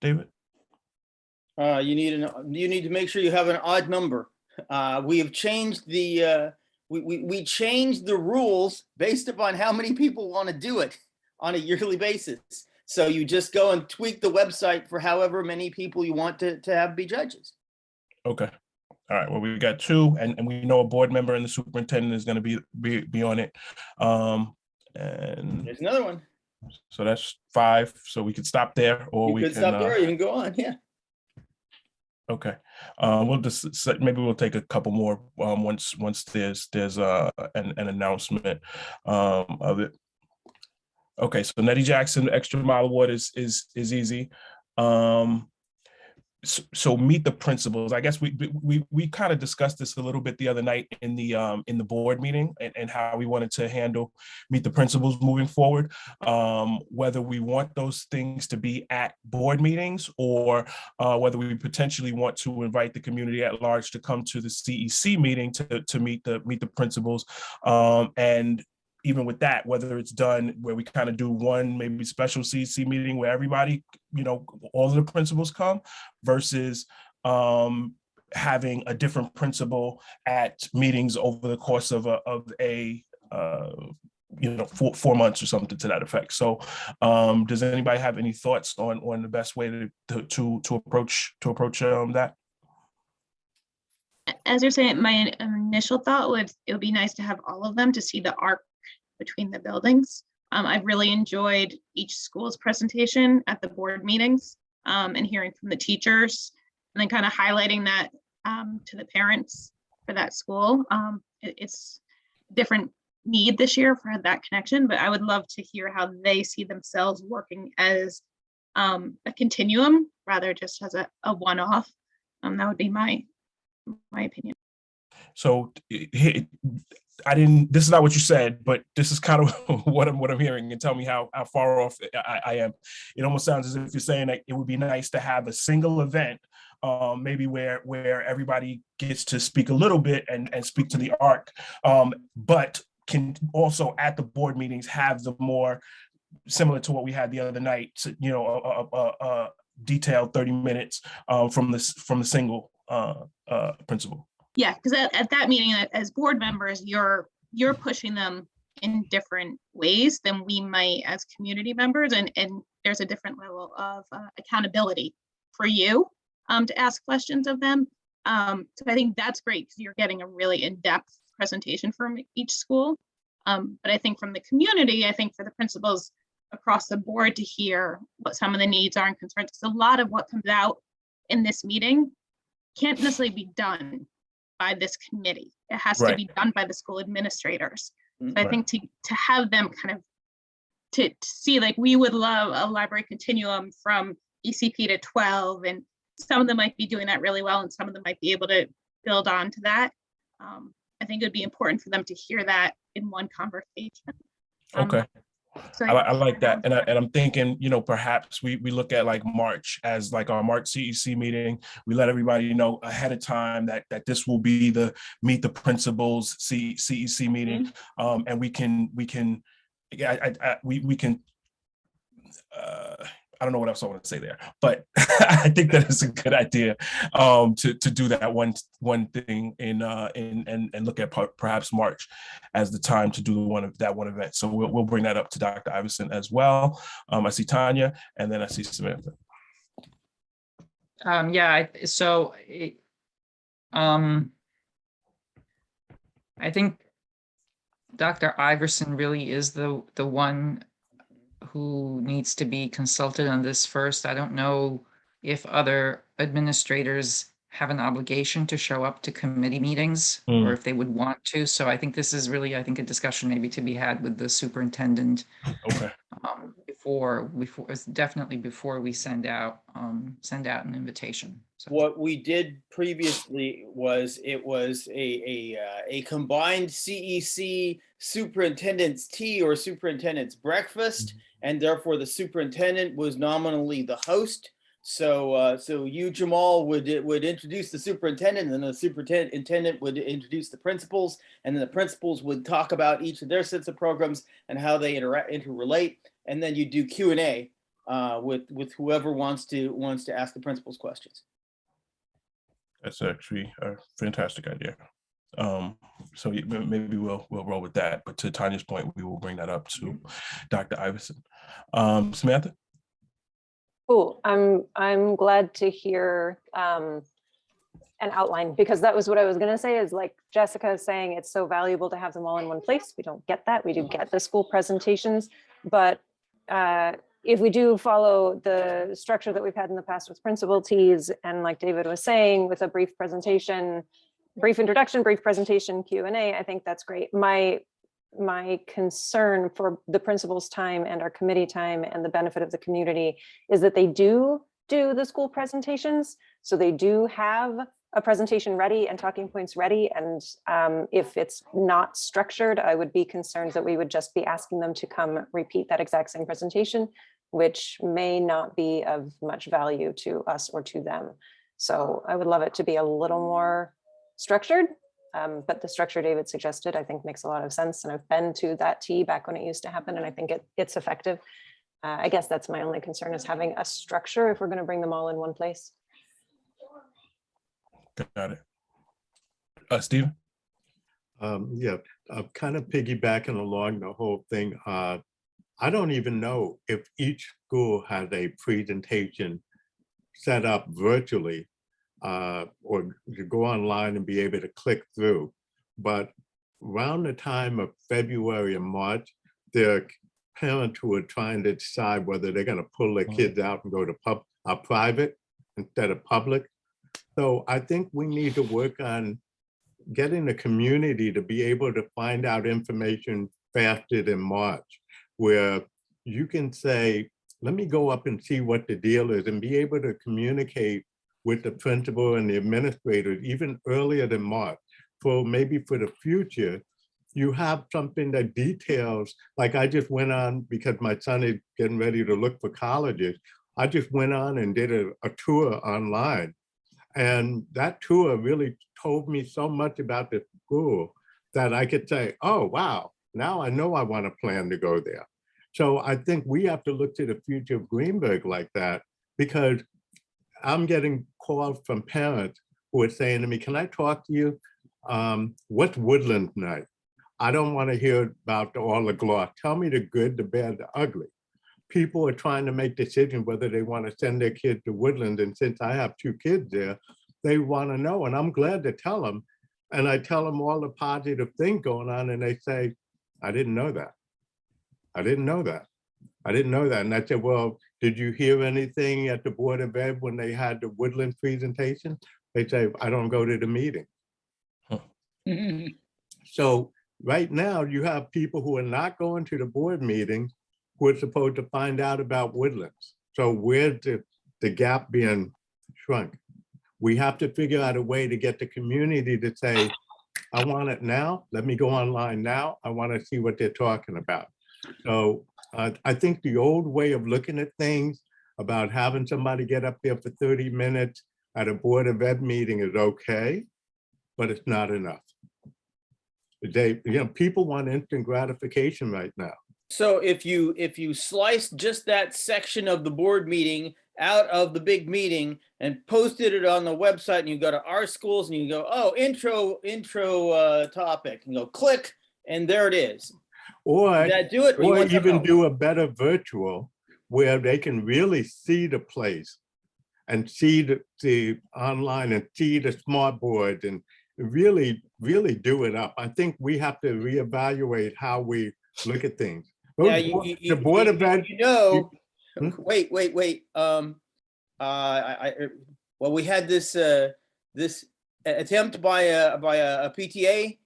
David? You need to make sure you have an odd number. We have changed the we changed the rules based upon how many people want to do it on a yearly basis. So you just go and tweak the website for however many people you want to have be judges. Okay. All right. Well, we got 2, and we know a board member and the superintendent is going to be on it. And there's another one. So that's 5. So we could stop there, or we could stop there. Or you can go on. Yeah. Okay. We'll just maybe we'll take a couple more once there's an announcement of it. Okay. So Nettie Jackson Extra Mile Award is easy. So meet the principals. I guess we kind of discussed this a little bit the other night in the board meeting and how we wanted to handle meet the principals moving forward. Whether we want those things to be at board meetings or whether we potentially want to invite the community at large to come to the CEC meeting to meet the principals. And even with that, whether it's done where we kind of do one maybe special CEC meeting where everybody, all of the principals come, versus having a different principal at meetings over the course of 4 months or something to that effect. So does anybody have any thoughts on the best way to approach that? As you're saying, my initial thought it would be nice to have all of them to see the arc between the buildings. I've really enjoyed each school's presentation at the board meetings and hearing from the teachers and then kind of highlighting that to the parents for that school. It's different need this year for that connection, but I would love to hear how they see themselves working as a continuum rather just as a one-off. That would be my opinion. So this is not what you said, but this is kind of what I'm hearing, and tell me how far off I am. It almost sounds as if you're saying that it would be nice to have a single event, maybe where everybody gets to speak a little bit and speak to the arc, but can also at the board meetings have the more similar to what we had the other night, a detailed 30 minutes from the single principal. Yeah, because at that meeting, as board members, you're pushing them in different ways than we might as community members. And there's a different level of accountability for you to ask questions of them. So I think that's great because you're getting a really in-depth presentation from each school. But I think from the community, I think for the principals across the board to hear what some of the needs are and concerns, because a lot of what comes out in this meeting can't necessarily be done by this committee. It has to be done by the school administrators. So I think to have them kind of to see, like, we would love a library continuum from ECP to 12, and some of them might be doing that really well, and some of them might be able to build on to that. I think it would be important for them to hear that in one conversation. Okay. So I like that. And I'm thinking, you know, perhaps we look at like March as like our March CEC meeting. We let everybody know ahead of time that this will be the Meet the Principals CEC meeting. And we can I don't know what else I want to say there, but I think that it's a good idea to do that one thing and look at perhaps March as the time to do that one event. So we'll bring that up to Dr. Iverson as well. I see Tanya, and then I see Samantha. I think Dr. Iverson really is the one who needs to be consulted on this first. I don't know if other administrators have an obligation to show up to committee meetings or if they would want to. So I think this is really, a discussion maybe to be had with the superintendent. Okay. Before definitely before we send out an invitation. So. What we did previously was a combined CEC superintendent's tea or superintendent's breakfast, and therefore the superintendent was nominally the host. So you, Jamal, would introduce the superintendent, and then the superintendent would introduce the principals, and then the principals would talk about each of their sets of programs and how they interrelate, and then you do Q&A with whoever wants to ask the principals questions. That's actually a fantastic idea. So maybe we'll roll with that. But to Tanya's point, we will bring that up to Dr. Iverson. Samantha? Cool. I'm glad to hear an outline, because that was what I was going to say, is like Jessica is saying, it's so valuable to have them all in one place. We don't get that. We do get the school presentations, but if we do follow the structure that we've had in the past with principal teas, and like David was saying, with a brief presentation, brief introduction, brief presentation, Q&A, I think that's great. My concern for the principal's time and our committee time and the benefit of the community is that they do the school presentations. So they do have a presentation ready and talking points ready. And if it's not structured, I would be concerned that we would just be asking them to come repeat that exact same presentation, which may not be of much value to us or to them. So I would love it to be a little more structured. But the structure David suggested, I think, makes a lot of sense. And I've been to that tea back when it used to happen, and I think it's effective. I guess that's my only concern, is having a structure if we're going to bring them all in one place. Got it. Stephen? Yeah, kind of piggybacking along the whole thing. I don't even know if each school has a presentation set up virtually, or to go online and be able to click through. But around the time of February and March, there are parents who are trying to decide whether they're going to pull their kids out and go to private instead of public. So I think we need to work on getting the community to be able to find out information faster than March, where you can say, let me go up and see what the deal is, and be able to communicate with the principal and the administrators even earlier than March. For maybe for the future, you have something that details, like I just went on, because my son is getting ready to look for colleges, I just went on and did a tour online. And that tour really told me so much about the school that I could say, oh, wow, now I know I want to plan to go there. So I think we have to look to the future of Greenberg like that, because I'm getting calls from parents who are saying to me, can I talk to you? What's Woodland night? I don't want to hear about all the gloss. Tell me the good, the bad, the ugly. People are trying to make decisions whether they want to send their kid to Woodland. And since I have 2 kids there, they want to know. And I'm glad to tell them. And I tell them all the positive things going on. And they say, I didn't know that. I didn't know that. I didn't know that. And I said, well, did you hear anything at the Board of Ed when they had the Woodland presentation? They say, I don't go to the meeting. Mhm. So right now you have people who are not going to the board meetings who are supposed to find out about Woodlands. So where's the gap being shrunk? We have to figure out a way to get the community to say, I want it now. Let me go online now. I want to see what they're talking about. So I think the old way of looking at things about having somebody get up there for 30 minutes at a Board of Ed meeting is okay, but it's not enough. People want instant gratification right now. So if you slice just that section of the board meeting out of the big meeting and posted it on the website, and you go to our schools and you go, oh, intro topic, and go click, and there it is. Or, Does that do it? Or you or want something even else? do a better virtual where they can really see the place and see the online and see the smart boards and really do it up. I think we have to reevaluate how we look at things. Yeah, The Board of Ed, Hmm? wait. Well, we had this attempt by a PTA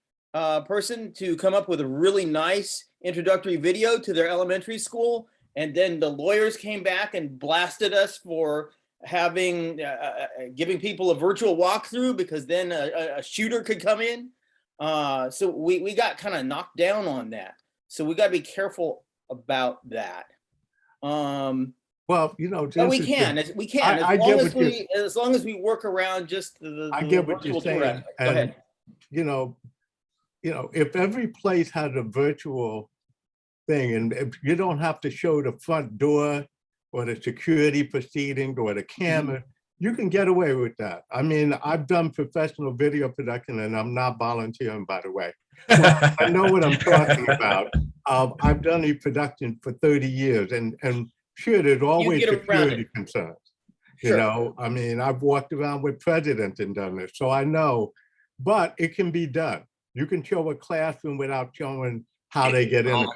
person to come up with a really nice introductory video to their elementary school, and then the lawyers came back and blasted us for having giving people a virtual walkthrough because then a shooter could come in. So we got kind of knocked down on that. So we got to be careful about that. well, But we can as long as we work around just the I get what virtual you're tour saying. aspect. Go ahead. If every place had a virtual thing, and if you don't have to show the front door or the security proceeding or the camera, you can get away with that. I mean, I've done professional video production, and I'm not volunteering, by the way. So I know what I'm talking about. I've done e-production for 30 years, and sure, there's always get around security it. concerns. Sure. I mean, I've walked around with presidents and done this, so I know, but it can be done. You can show a classroom without showing how they get in.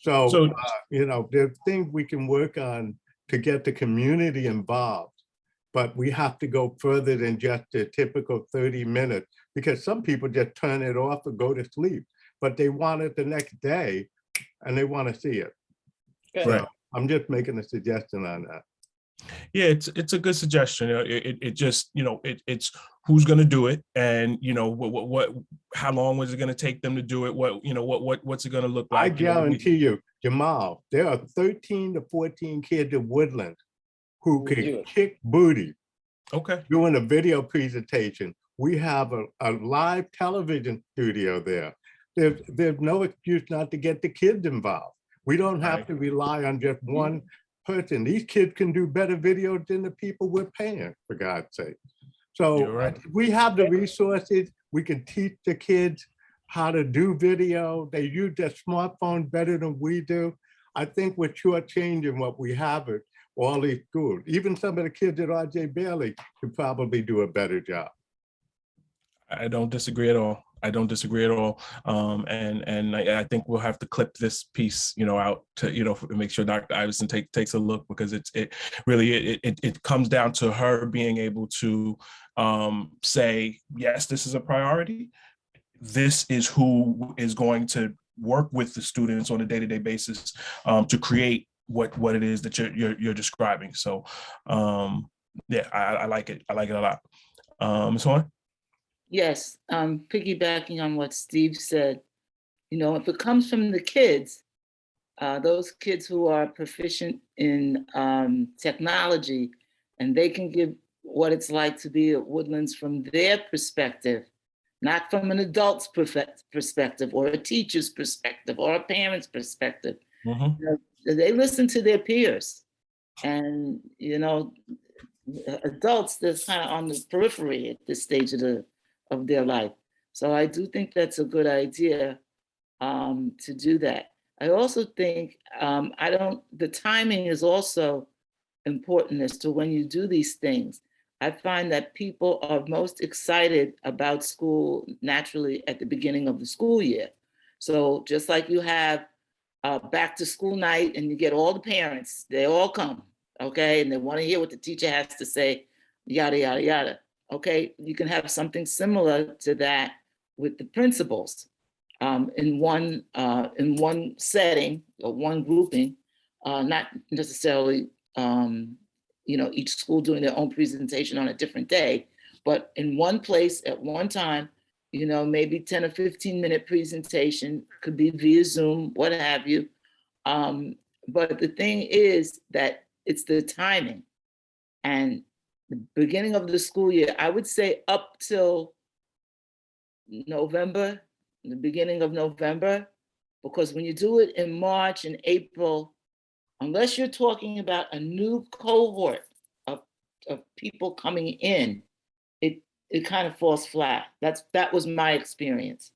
So, there's things we can work on to get the community involved, but we have to go further than just the typical 30 minutes, because some people just turn it off and go to sleep, but they want it the next day and they want to see it. Right. So I'm just making a suggestion on that. Yeah, it's a good suggestion. It just, it's who's going to do it, and what how long was it going to take them to do it? What's it going to look like? I guarantee you, Jamal, there are 13 to 14 kids in Woodland who can kick booty. Okay. Doing a video presentation. We have a live television studio there. There's no excuse not to get the kids involved. We don't have to rely on just one person. These kids can do better videos than the people we're paying, for God's sake. So we have the resources. We can teach the kids how to do video. They use their smartphones better than we do. I think we're shortchanging what we have at all these schools. Even some of the kids at R.J. Bailey could probably do a better job. I don't disagree at all. And I think we'll have to clip this piece, out to, make sure Dr. Iverson takes a look, because it really comes down to her being able to say, yes, this is a priority. This is who is going to work with the students on a day-to-day basis to create what it is that you're describing. So yeah, I like it. I like it a lot. Ms. Horn? Yes, piggybacking on what Steve said, if it comes from the kids, those kids who are proficient in technology, and they can give what it's like to be at Woodlands from their perspective, not from an adult's perspective or a teacher's perspective or a parent's perspective. They listen to their peers, and adults, they're kind of on the periphery at this stage of their life. So I do think that's a good idea to do that. I also think the timing is also important as to when you do these things. I find that people are most excited about school naturally at the beginning of the school year. So just like you have back to school night and you get all the parents, they all come, okay? And they want to hear what the teacher has to say, yada, yada, yada. Okay, you can have something similar to that with the principals in one setting or one grouping, not necessarily each school doing their own presentation on a different day, but in one place at one time, maybe 10 or 15-minute presentation, could be via Zoom, what have you. But the thing is that it's the timing and the beginning of the school year, I would say up till November, the beginning of November, because when you do it in March and April, unless you're talking about a new cohort of people coming in, it kind of falls flat. That was my experience.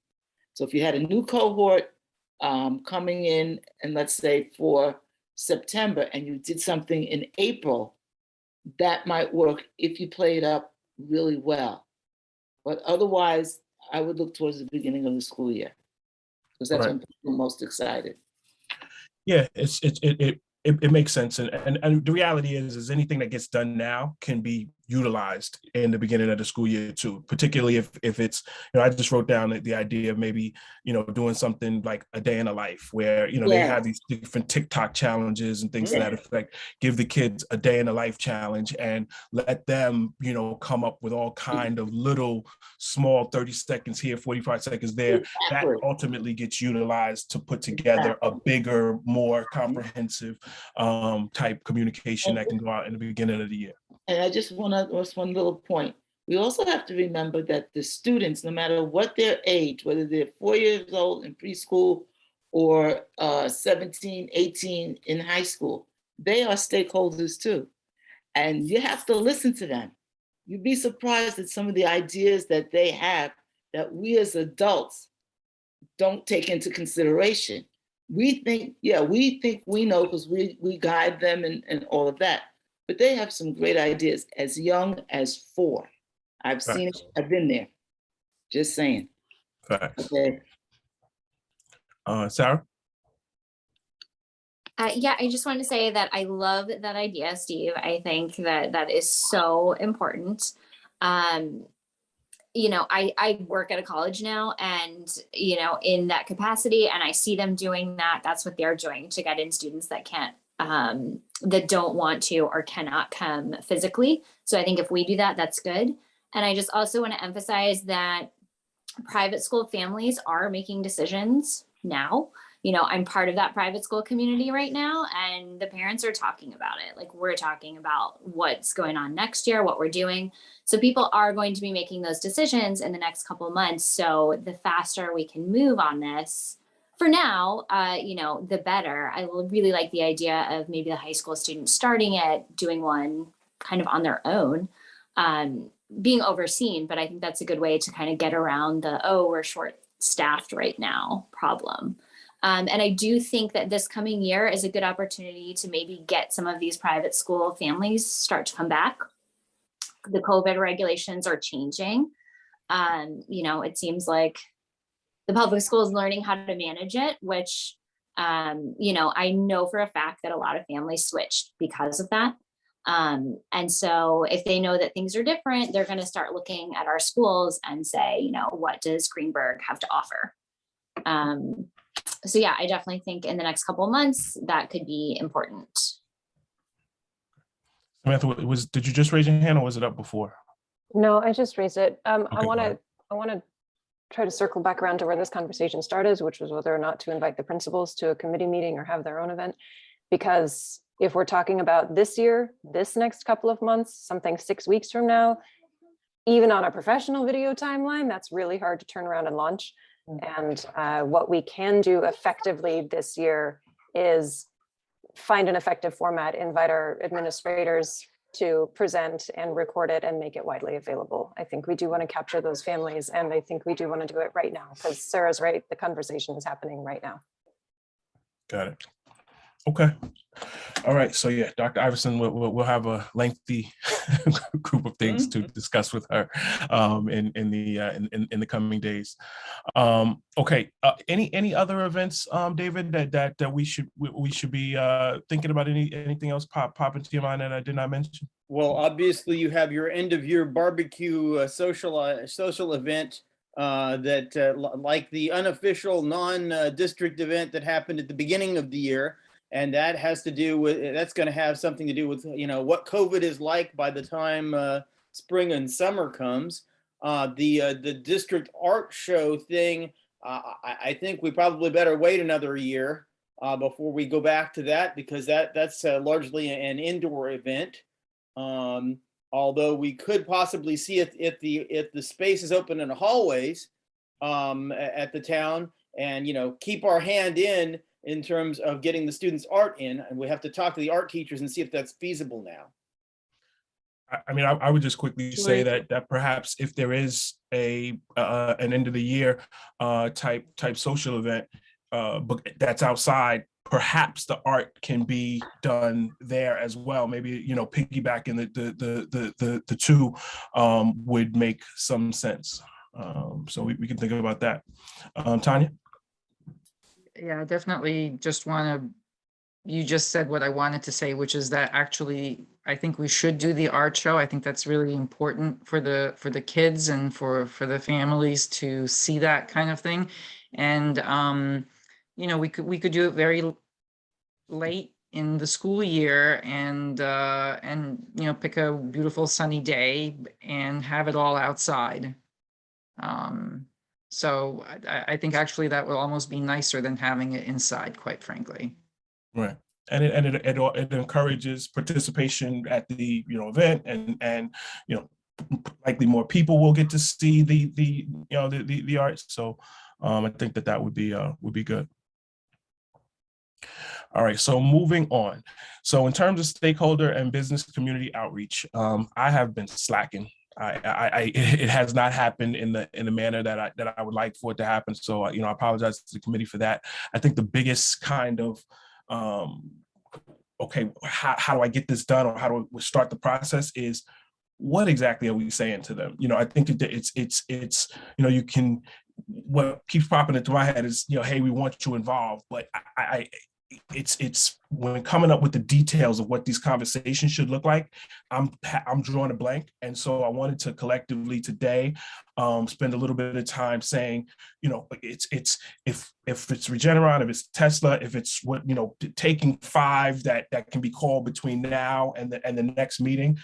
So if you had a new cohort coming in, and let's say for September, and you did something in April, that might work if you play it up really well. But otherwise, I would look towards the beginning of the school year, because that's when people are most excited. Yeah, it makes sense, and the reality is anything that gets done now can be utilized in the beginning of the school year too, particularly if it's, I just wrote down the idea of maybe, doing something like a day in a life where, they have these different TikTok challenges and things to that effect. Give the kids a day in a life challenge and let them, come up with all kind of little small 30 seconds here, 45 seconds there. That ultimately gets utilized to put together a bigger, more comprehensive type communication that can go out in the beginning of the year. And I just want one little point. We also have to remember that the students, no matter what their age, whether they're 4 years old in preschool or 17, 18 in high school, they are stakeholders too. And you have to listen to them. You'd be surprised at some of the ideas that they have that we as adults don't take into consideration. We think we know because we guide them and all of that. But they have some great ideas as young as 4. I've seen it, I've been there. Just saying. Facts. Okay. Sarah? Yeah, I just want to say that I love that idea, Steve. I think that is so important. I work at a college now and, in that capacity, and I see them doing that. That's what they're doing to get in students that can't, that don't want to or cannot come physically. So I think if we do that, that's good. And I just also want to emphasize that private school families are making decisions now. I'm part of that private school community right now, and the parents are talking about it. Like, we're talking about what's going on next year, what we're doing. So people are going to be making those decisions in the next couple of months. So the faster we can move on this, for now, the better. I will really like the idea of maybe the high school students starting it, doing one kind of on their own, being overseen. But I think that's a good way to kind of get around we're short staffed right now problem. And I do think that this coming year is a good opportunity to maybe get some of these private school families start to come back. The COVID regulations are changing. It seems like the public school is learning how to manage it, which, I know for a fact that a lot of families switched because of that. And so if they know that things are different, they're going to start looking at our schools and say, what does Greenberg have to offer? So yeah, I definitely think in the next couple of months that could be important. Samantha, did you just raise your hand or was it up before? No, I just raised it. Okay, I want to try to circle back around to where this conversation started, which was whether or not to invite the principals to a committee meeting or have their own event. Because if we're talking about this year, this next couple of months, something 6 weeks from now, even on a professional video timeline, that's really hard to turn around and launch. And what we can do effectively this year is find an effective format, invite our administrators, to present and record it and make it widely available. I think we do want to capture those families, and I think we do want to do it right now, because Sarah's right, the conversation is happening right now. Got it. Okay. All right. So yeah, Dr. Iverson, we'll have a lengthy group of things to discuss with her in the coming days. Okay. Any other events, David, that we should be thinking about? Anything else pop into your mind that I did not mention? Well, obviously you have your end of year barbecue social event that like the unofficial non-district event that happened at the beginning of the year. And that has to do with, that's going to have something to do with, you know, what COVID is like by the time spring and summer comes. The district art show thing, I think we probably better wait another year before we go back to that, because that's largely an indoor event. Although we could possibly see if the space is open in the hallways at the town, and, you know, keep our hand in terms of getting the students' art in, and we have to talk to the art teachers and see if that's feasible now. I mean, I would just quickly say that perhaps if there is an end of the year type social event, but that's outside, perhaps the art can be done there as well. Maybe, you know, piggybacking the two would make some sense. So we can think about that. Tanya? Yeah, I definitely just want to, you just said what I wanted to say, which is that actually, I think we should do the art show. I think that's really important for the kids and for the families to see that kind of thing. And, you know, we could do it very late in the school year, and you know, pick a beautiful sunny day and have it all outside. So I think actually that will almost be nicer than having it inside, quite frankly. Right. And it encourages participation at the, you know, event, and you know, likely more people will get to see the art. So I think that would be good. All right, so moving on. So in terms of stakeholder and business community outreach, I have been slacking. It has not happened in the manner that I would like for it to happen. So, you know, I apologize to the committee for that. I think the biggest kind of, okay, how do I get this done, or how do we start the process, is what exactly are we saying to them? You know, I think it's, you know, what keeps popping into my head is, you know, hey, we want you involved, but it's when coming up with the details of what these conversations should look like, I'm drawing a blank. And so I wanted to collectively today spend a little bit of time saying, you know, it's if it's Regeneron, if it's Tesla, if it's what, you know, taking 5 that can be called between now and the next meeting,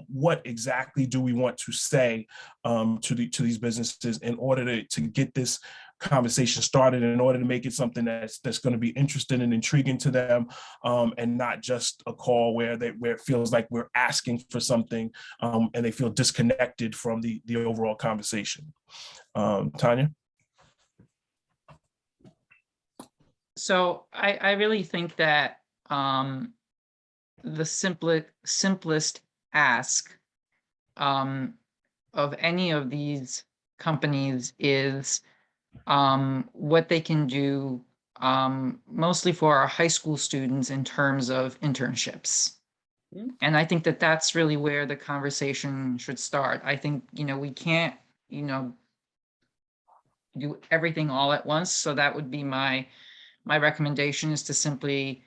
what exactly do we want to say to these businesses in order to get this conversation started, in order to make it something that's going to be interesting and intriguing to them, and not just a call where it feels like we're asking for something, and they feel disconnected from the overall conversation. Tanya? So I really think that the simplest ask of any of these companies is what they can do mostly for our high school students in terms of internships. And I think that that's really where the conversation should start. I think, you know, we can't, you know, do everything all at once. So that would be my recommendation, is to simply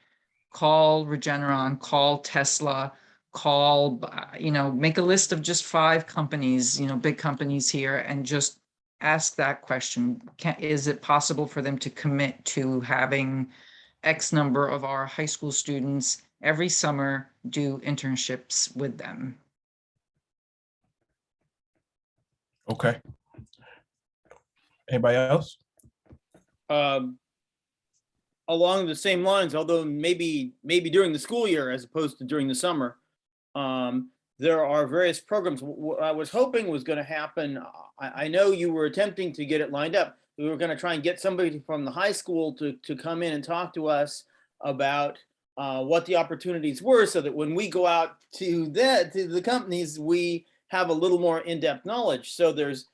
call Regeneron, call Tesla, call, you know, make a list of just 5 companies, you know, big companies here, and just ask that question. Is it possible for them to commit to having X number of our high school students every summer do internships with them? Okay. Anybody else? Along the same lines, although maybe during the school year as opposed to during the summer, there are various programs. What I was hoping was going to happen, I know you were attempting to get it lined up. We were going to try and get somebody from the high school to come in and talk to us about what the opportunities were, so that when we go out to the companies, we have a little more in-depth knowledge. So there's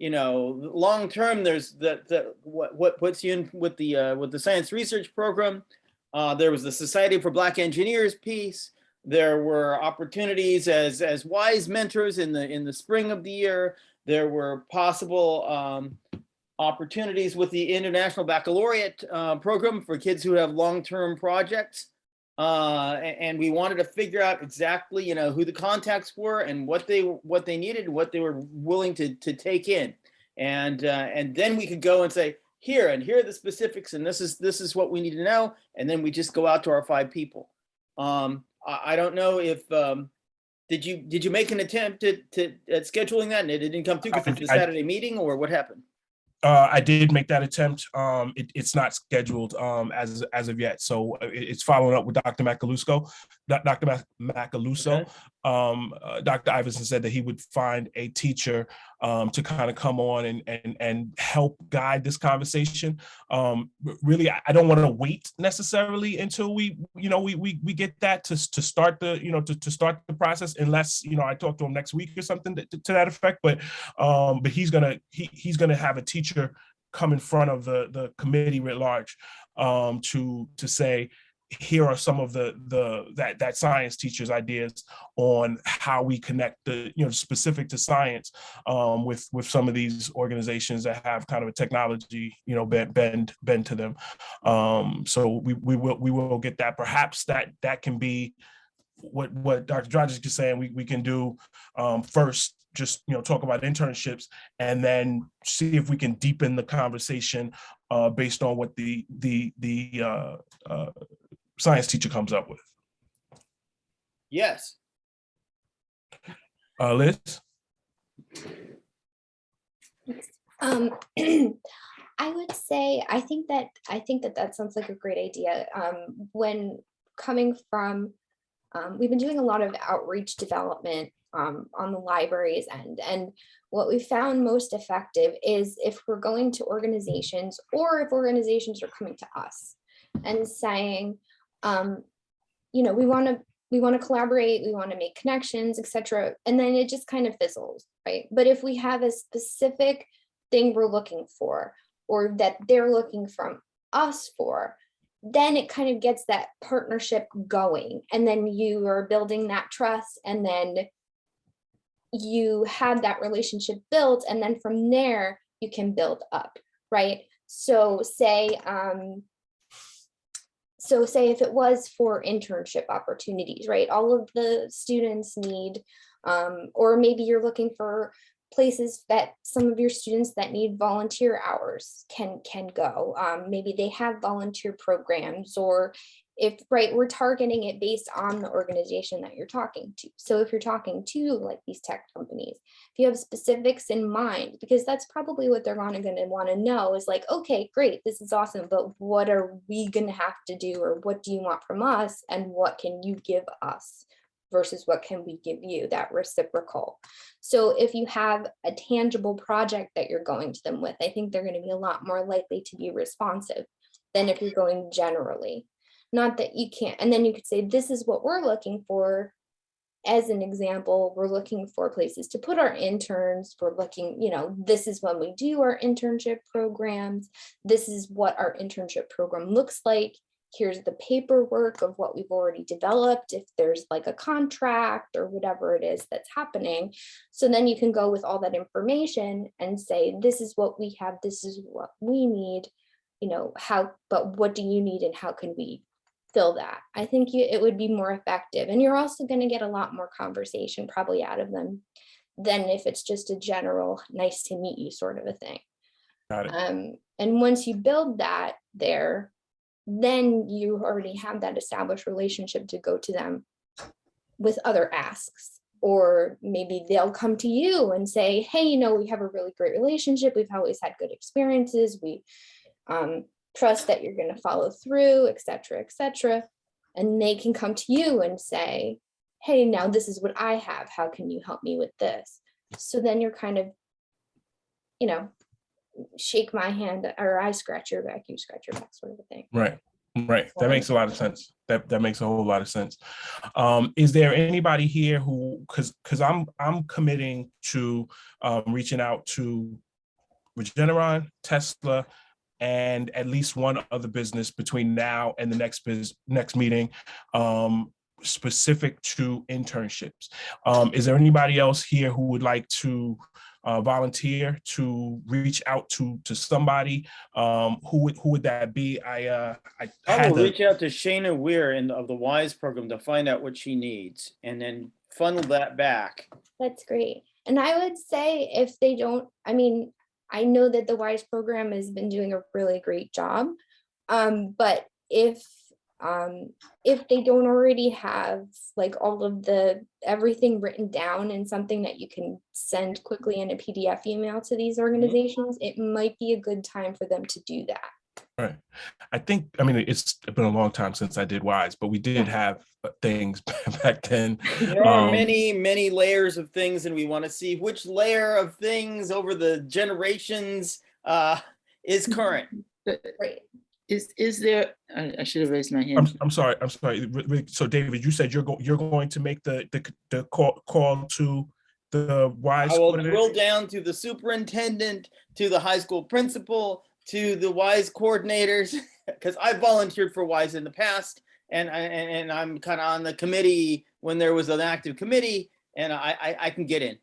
long term, there's what puts you in with the science research program. There was the Society for Black Engineers piece. There were opportunities as WISE mentors in the spring of the year. There were possible opportunities with the International Baccalaureate program for kids who have long-term projects. And we wanted to figure out exactly, who the contacts were and what they needed and what they were willing to take in. And then we could go and say, here are the specifics, and this is what we need to know. And then we just go out to our 5 people. I don't know if did you make an attempt at scheduling that and it didn't come through because it's the Saturday meeting, or what happened? I did make that attempt. It's not scheduled as of yet, so it's following up with Dr. Macaluso. Dr. Macaluso. Okay. Dr. Iverson said that he would find a teacher to kind of come on and help guide this conversation. Really, I don't want to wait necessarily until we get that to start the to start the process, unless I talk to him next week or something to that effect. But he's gonna have a teacher come in front of the committee writ large to say, here are some of that science teacher's ideas on how we connect the specific to science with some of these organizations that have kind of a technology bend to them. So we will get that. Perhaps that can be what Dr. Dragic is saying. We can do first. Just talk about internships, and then see if we can deepen the conversation based on what the science teacher comes up with. Yes. Liz? I would say I think that sounds like a great idea. When coming from, we've been doing a lot of outreach development on the library's end, and what we found most effective is if we're going to organizations, or if organizations are coming to us and saying, we want to collaborate, we want to make connections, etc. And then it just kind of fizzles, right? But if we have a specific thing we're looking for, or that they're looking from us for, then it kind of gets that partnership going. And then you are building that trust, and then you have that relationship built, and then from there you can build up, right? So say if it was for internship opportunities, right? All of the students need, or maybe you're looking for places that some of your students that need volunteer hours can go. Maybe they have volunteer programs, or we're targeting it based on the organization that you're talking to. So if you're talking to like these tech companies, if you have specifics in mind, because that's probably what they're going to want to know is like, okay, great, this is awesome, but what are we going to have to do, or what do you want from us, and what can you give us versus what can we give you, that reciprocal. So if you have a tangible project that you're going to them with, I think they're going to be a lot more likely to be responsive than if you're going generally. Not that you can't, and then you could say, this is what we're looking for. As an example, we're looking for places to put our interns. We're looking, this is when we do our internship programs. This is what our internship program looks like. Here's the paperwork of what we've already developed, if there's like a contract or whatever it is that's happening. So then you can go with all that information and say, this is what we have, this is what we need, but what do you need and how can we fill that? I think it would be more effective, and you're also going to get a lot more conversation probably out of them than if it's just a general nice to meet you sort of a thing. Got it. And once you build that there, then you already have that established relationship to go to them with other asks, or maybe they'll come to you and say, hey, we have a really great relationship, we've always had good experiences, we trust that you're going to follow through, etc., etc. And they can come to you and say, hey, now this is what I have, how can you help me with this? So then you're kind of, shake my hand, or I scratch your back, you scratch your back, sort of a thing. Right. Right. That makes a lot of sense. That makes a whole lot of sense. Is there anybody here who, because I'm committing to reaching out to Regeneron, Tesla, and at least one other business between now and the next meeting, specific to internships. Is there anybody else here who would like to volunteer to reach out to somebody? Who would that be? I will reach out to Shayna Weir of the WISE program to find out what she needs and then funnel that back. That's great. And I would say if they don't, I mean, I know that the WISE program has been doing a really great job. But if they don't already have like all of everything written down and something that you can send quickly in a PDF email to these organizations, it might be a good time for them to do that. Right. I mean, it's been a long time since I did WISE, but we did have things back then. There are many layers of things, and we want to see which layer of things over the generations is current. Right. Is there, I should have raised my hand. I'm sorry. So David, you said you're going to make the call to the WISE. I will drill down to the superintendent, to the high school principal, to the WISE coordinators, because I volunteered for WISE in the past, and I'm kind of on the committee when there was an active committee, and I can get in.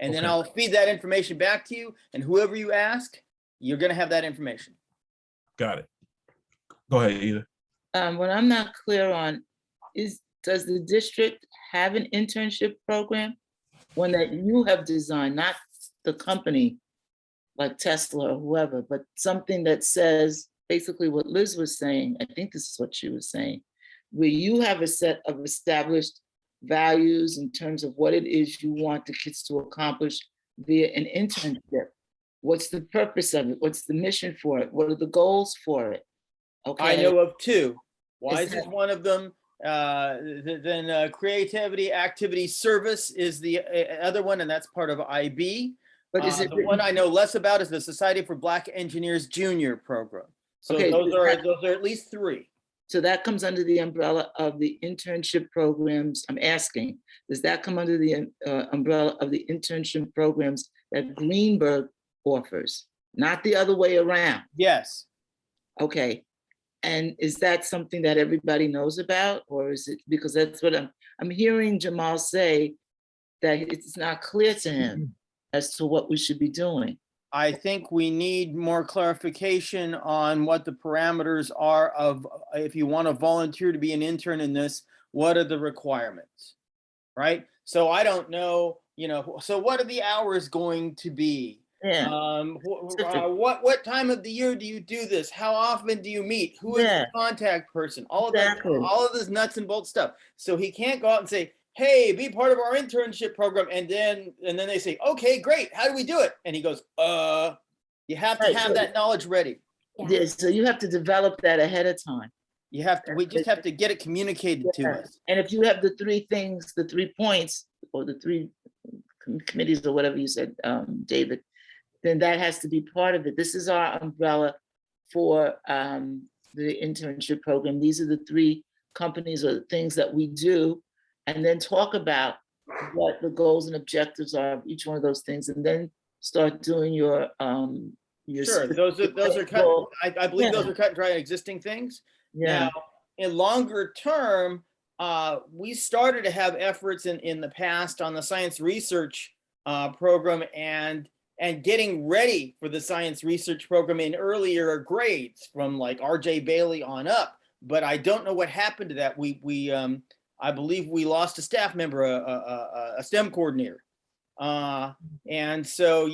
And then I'll feed that information back to you, and whoever you ask, you're going to have that information. Got it. Go ahead, Ida. What I'm not clear on is, does the district have an internship program? One that you have designed, not the company like Tesla or whoever, but something that says basically what Liz was saying. I think this is what she was saying, where you have a set of established values in terms of what it is you want the kids to accomplish via an internship. What's the purpose of it? What's the mission for it? What are the goals for it? Okay. I know of two. WISE is one of them. Then creativity, activity, service is the other one, and that's part of IB. But is it the one I know less about is the Society for Black Engineers Junior program. So those are at least three. So that comes under the umbrella of the internship programs. I'm asking, does that come under the umbrella of the internship programs that Greenberg offers, not the other way around? Yes. Okay. And is that something that everybody knows about, or is it, because that's what I'm hearing Jamal say, that it's not clear to him as to what we should be doing? I think we need more clarification on what the parameters are of, if you want to volunteer to be an intern in this, what are the requirements, right? So I don't know, so what are the hours going to be? Yeah. What time of the year do you do this? How often do you meet? Who is the contact person? All of that, all of this nuts and bolts stuff. So he can't go out and say, hey, be part of our internship program. And then they say, okay, great. How do we do it? And he goes, you have to have that knowledge ready. Yeah. So you have to develop that ahead of time. You have to, we just have to get it communicated to us. And if you have the three things, the 3 points, or the 3 committees or whatever you said, David, then that has to be part of it. This is our umbrella for the internship program. These are the 3 companies or the things that we do, and then talk about what the goals and objectives are of each one of those things, and then start doing your sure, those are cut. I believe those are cut and dry existing things. Yeah. Now, in longer term, we started to have efforts in the past on the science research program and getting ready for the science research program in earlier grades from like R.J. Bailey on up. But I don't know what happened to that. I believe we lost a staff member, a STEM coordinator. And so,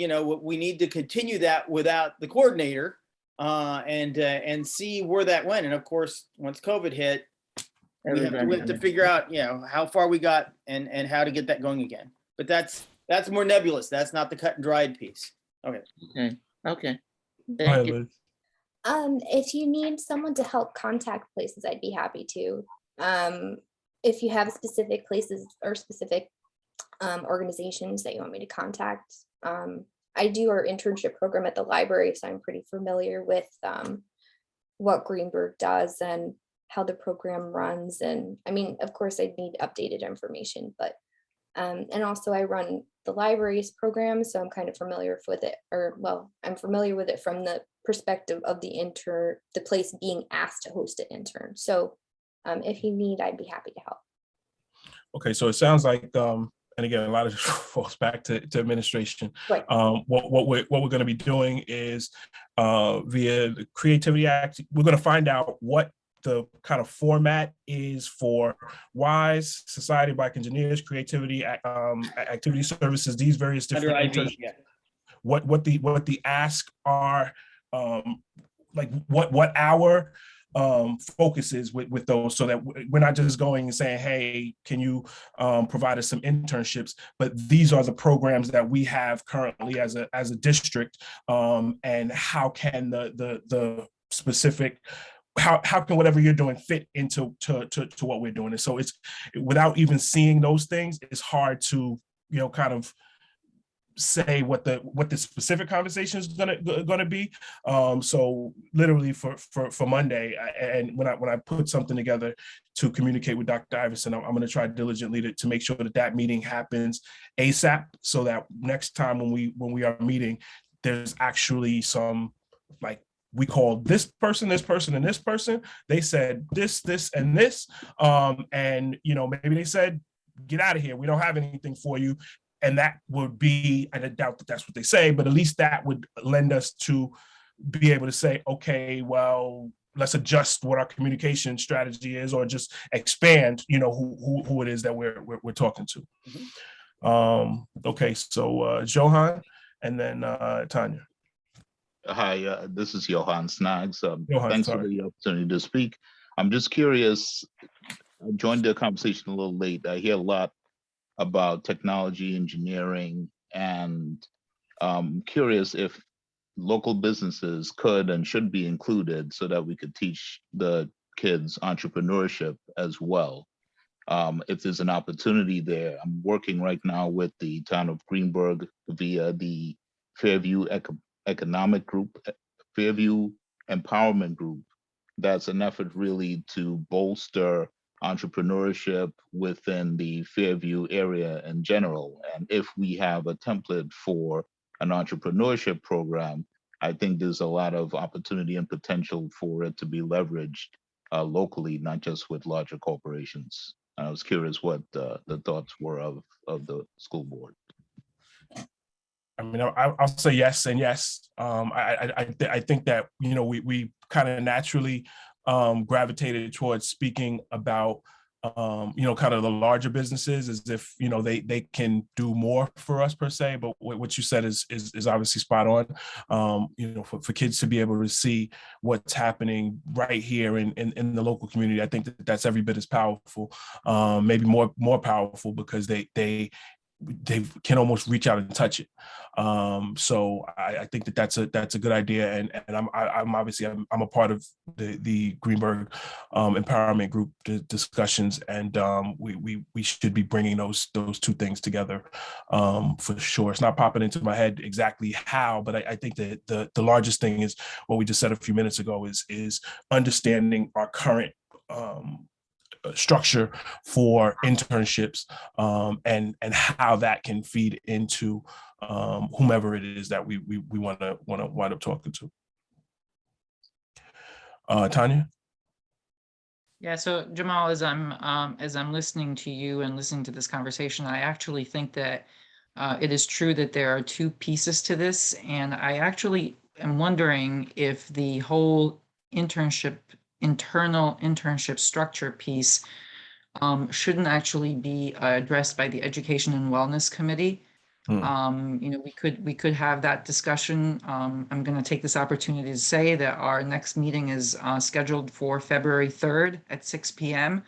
we need to continue that without the coordinator and see where that went. And of course, once COVID hit, we have to figure out, how far we got and how to get that going again. But that's more nebulous. That's not the cut and dried piece. Okay. Thank you. If you need someone to help contact places, I'd be happy to. If you have specific places or specific organizations that you want me to contact, I do our internship program at the library, so I'm pretty familiar with what Greenberg does and how the program runs. And I mean, of course, I'd need updated information, but and also I run the library's program, so I'm kind of familiar with it, or well, I'm familiar with it from the perspective of the place being asked to host an intern. So if you need, I'd be happy to help. Okay, so it sounds like, and again, a lot of this falls back to administration. Right. What we're going to be doing is via the Creativity Act, we're going to find out what the kind of format is for WISE, Society of Black Engineers, Creativity, Activity Services, these various different internships. Yeah. What the ask are, like what our focus is with those, so that we're not just going and saying, hey, can you provide us some internships, but these are the programs that we have currently as a district, and how can the specific, how can whatever you're doing fit into to what we're doing. And so it's, without even seeing those things, it's hard to, kind of say what the specific conversation is gonna be. So literally for Monday, and when I put something together to communicate with Dr. Iverson, I'm going to try diligently to make sure that meeting happens ASAP, so that next time when we are meeting, there's actually some, like, we call this person, and this person. They said this, and this, and maybe they said, get out of here, we don't have anything for you. And that would be, I doubt that that's what they say, but at least that would lend us to be able to say, okay, well, let's adjust what our communication strategy is, or just expand, who it is that we're talking to. Mm-hmm. Okay, so Johan, and then Tanya. Hi, this is Johan Snags. Johan, thanks sorry for the opportunity to speak. I'm just curious, I joined the conversation a little late. I hear a lot about technology, engineering, and curious if local businesses could and should be included, so that we could teach the kids entrepreneurship as well. If there's an opportunity there, I'm working right now with the town of Greenberg via the Fairview Economic Group, Fairview Empowerment Group. That's an effort really to bolster entrepreneurship within the Fairview area in general. And if we have a template for an entrepreneurship program, I think there's a lot of opportunity and potential for it to be leveraged locally, not just with larger corporations. I was curious what the thoughts were of the school board. I mean, I'll say yes and yes. I think that we kind of naturally gravitated towards speaking about kind of the larger businesses, as if they can do more for us per se. But what you said is obviously spot on. For kids to be able to see what's happening right here in the local community, I think that's every bit as powerful, maybe more powerful, because they can almost reach out and touch it. So I think that's a good idea, and I'm obviously I'm a part of the Greenberg Empowerment Group discussions, and we should be bringing those two things together for sure. It's not popping into my head exactly how, but I think that the largest thing is what we just said a few minutes ago, is understanding our current structure for internships, and how that can feed into whomever it is that we want to wind up talking to. Tanya? Yeah, so Jamal, as I'm listening to you and listening to this conversation, I actually think that it is true that there are two pieces to this, and I actually am wondering if the whole internal internship structure piece shouldn't actually be addressed by the Education and Wellness Committee. We could have that discussion. I'm going to take this opportunity to say that our next meeting is scheduled for February 3rd at 6 p.m.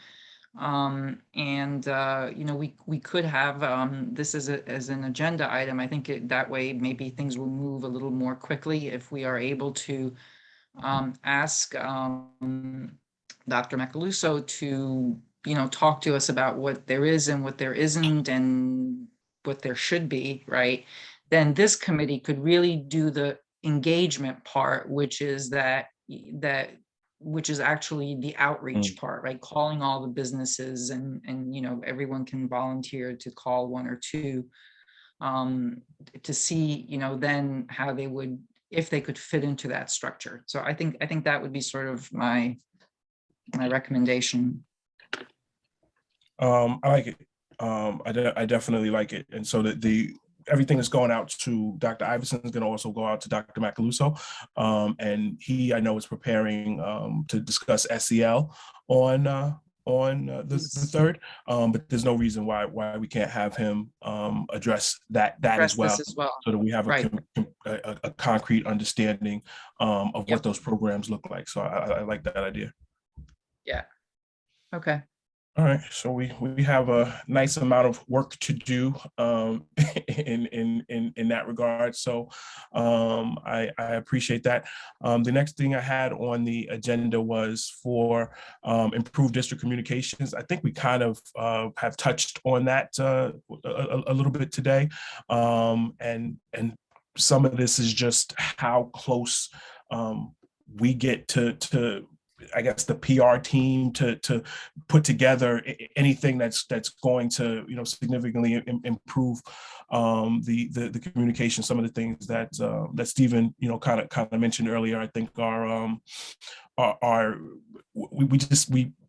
We could have this as an agenda item. I think that way maybe things will move a little more quickly if we are able to ask Dr. Macaluso to talk to us about what there is and what there isn't and what there should be, right? Then this committee could really do the engagement part, which is that which is actually the outreach part, right? Calling all the businesses and everyone can volunteer to call one or two to see, then how they would, if they could fit into that structure. So I think that would be sort of my recommendation. I like it. I definitely like it. And so the everything is going out to Dr. Iverson is going to also go out to Dr. Macaluso. And I know is preparing to discuss SEL on the 3rd. But there's no reason why we can't have him address that as well, so that we have a concrete understanding of what those programs look like. So I like that idea. Yeah. Okay. All right, so we have a nice amount of work to do in that regard. So I appreciate that. The next thing I had on the agenda was for improved district communications. I think we kind of have touched on that a little bit today, and some of this is just how close we get to I guess the PR team to put together anything that's going to significantly improve the communication. Some of the things that Stephen kind of mentioned earlier, I think are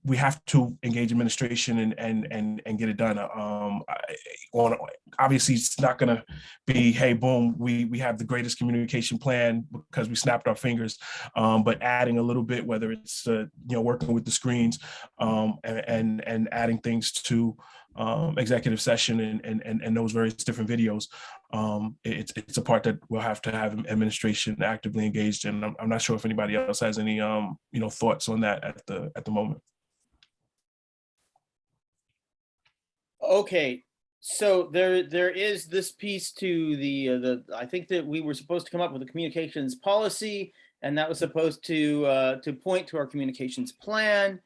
we have to engage administration and get it done. Obviously, it's not going to be, hey, boom, we have the greatest communication plan because we snapped our fingers. But adding a little bit, whether it's working with the screens and adding things to executive session and those various different videos, it's a part that we'll have to have administration actively engaged in. I'm not sure if anybody else has any thoughts on that at the moment. Okay, so there is this piece to the I think that we were supposed to come up with a communications policy, and that was supposed to point to our communications plan,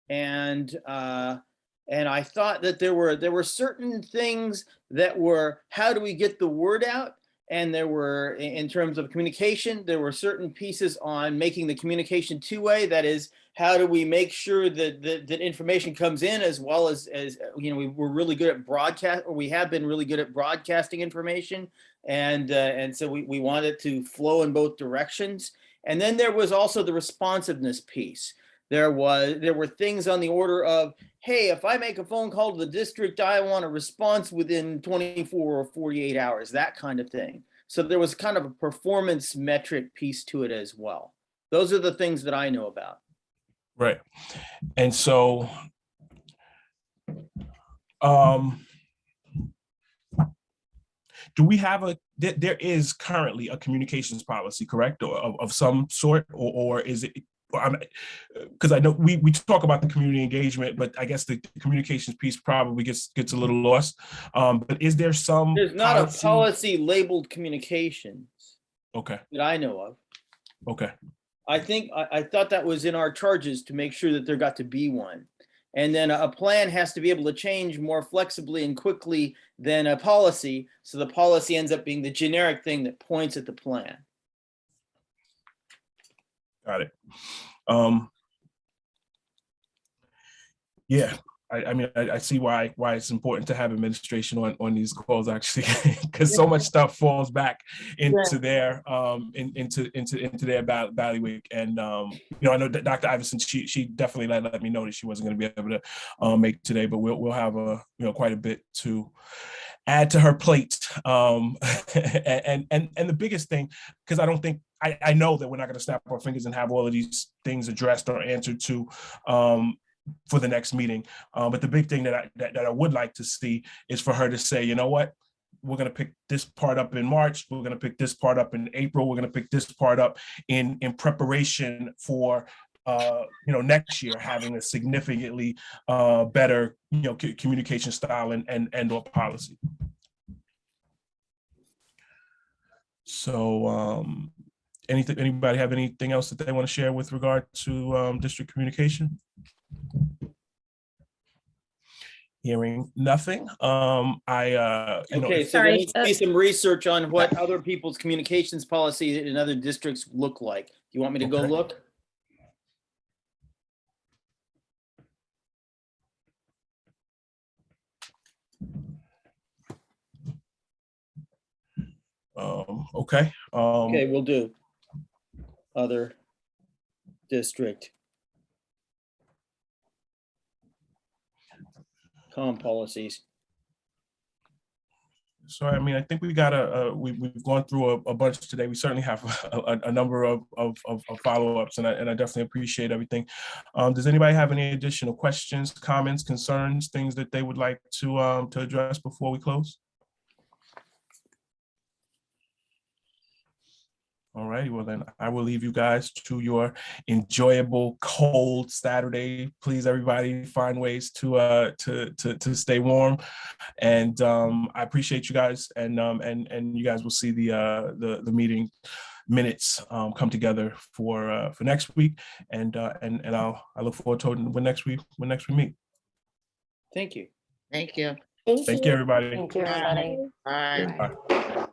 and I thought that there were certain things that were, how do we get the word out? And there were, in terms of communication, there were certain pieces on making the communication two-way. That is, how do we make sure that information comes in, as well as we're really good at broadcast, or we have been really good at broadcasting information, and so we want it to flow in both directions. And then there was also the responsiveness piece. There were things on the order of, hey, if I make a phone call to the district, I want a response within 24 or 48 hours, that kind of thing. So there was kind of a performance metric piece to it as well. Those are the things that I know about. Right. And so do we have there is currently a communications policy, correct, or of some sort, or is it? Because I know we talk about the community engagement, but I guess the communications piece probably gets a little lost. But is there some? There's not a policy labeled communications. Okay. That I know of. Okay. I thought that was in our charges to make sure that there got to be one. And then a plan has to be able to change more flexibly and quickly than a policy. So the policy ends up being the generic thing that points at the plan. Got it. Yeah, I mean, I see why it's important to have administration on these calls, actually, because so much stuff falls back into their into their bailiwick. And I know that Dr. Iverson, she definitely let me know that she wasn't going to be able to make today, but we'll have quite a bit to add to her plate. And the biggest thing, because I know that we're not going to snap our fingers and have all of these things addressed or answered to for the next meeting. But the big thing that I would like to see is for her to say, you know what, we're going to pick this part up in March. We're going to pick this part up in April. We're going to pick this part up in preparation for next year having a significantly better communication style and or policy. So anybody have anything else that they want to share with regard to district communication? Hearing nothing. Okay, so there needs to be some research on what other people's communications policy in other districts look like. Do you want me to go look? Okay. Okay, we'll do. Other district. Policies. So, I mean, I think we got we've gone through a bunch today. We certainly have a number of follow-ups, and I definitely appreciate everything. Does anybody have any additional questions, comments, concerns, things that they would like to address before we close? All righty, well then I will leave you guys to your enjoyable cold Saturday. Please, everybody, find ways to stay warm, and I appreciate you guys, and you guys will see the meeting minutes come together for next week, and I look forward to when next we meet. Thank you. Thank you. Thank Thank you, everybody. Thank you, everybody. Bye. Bye.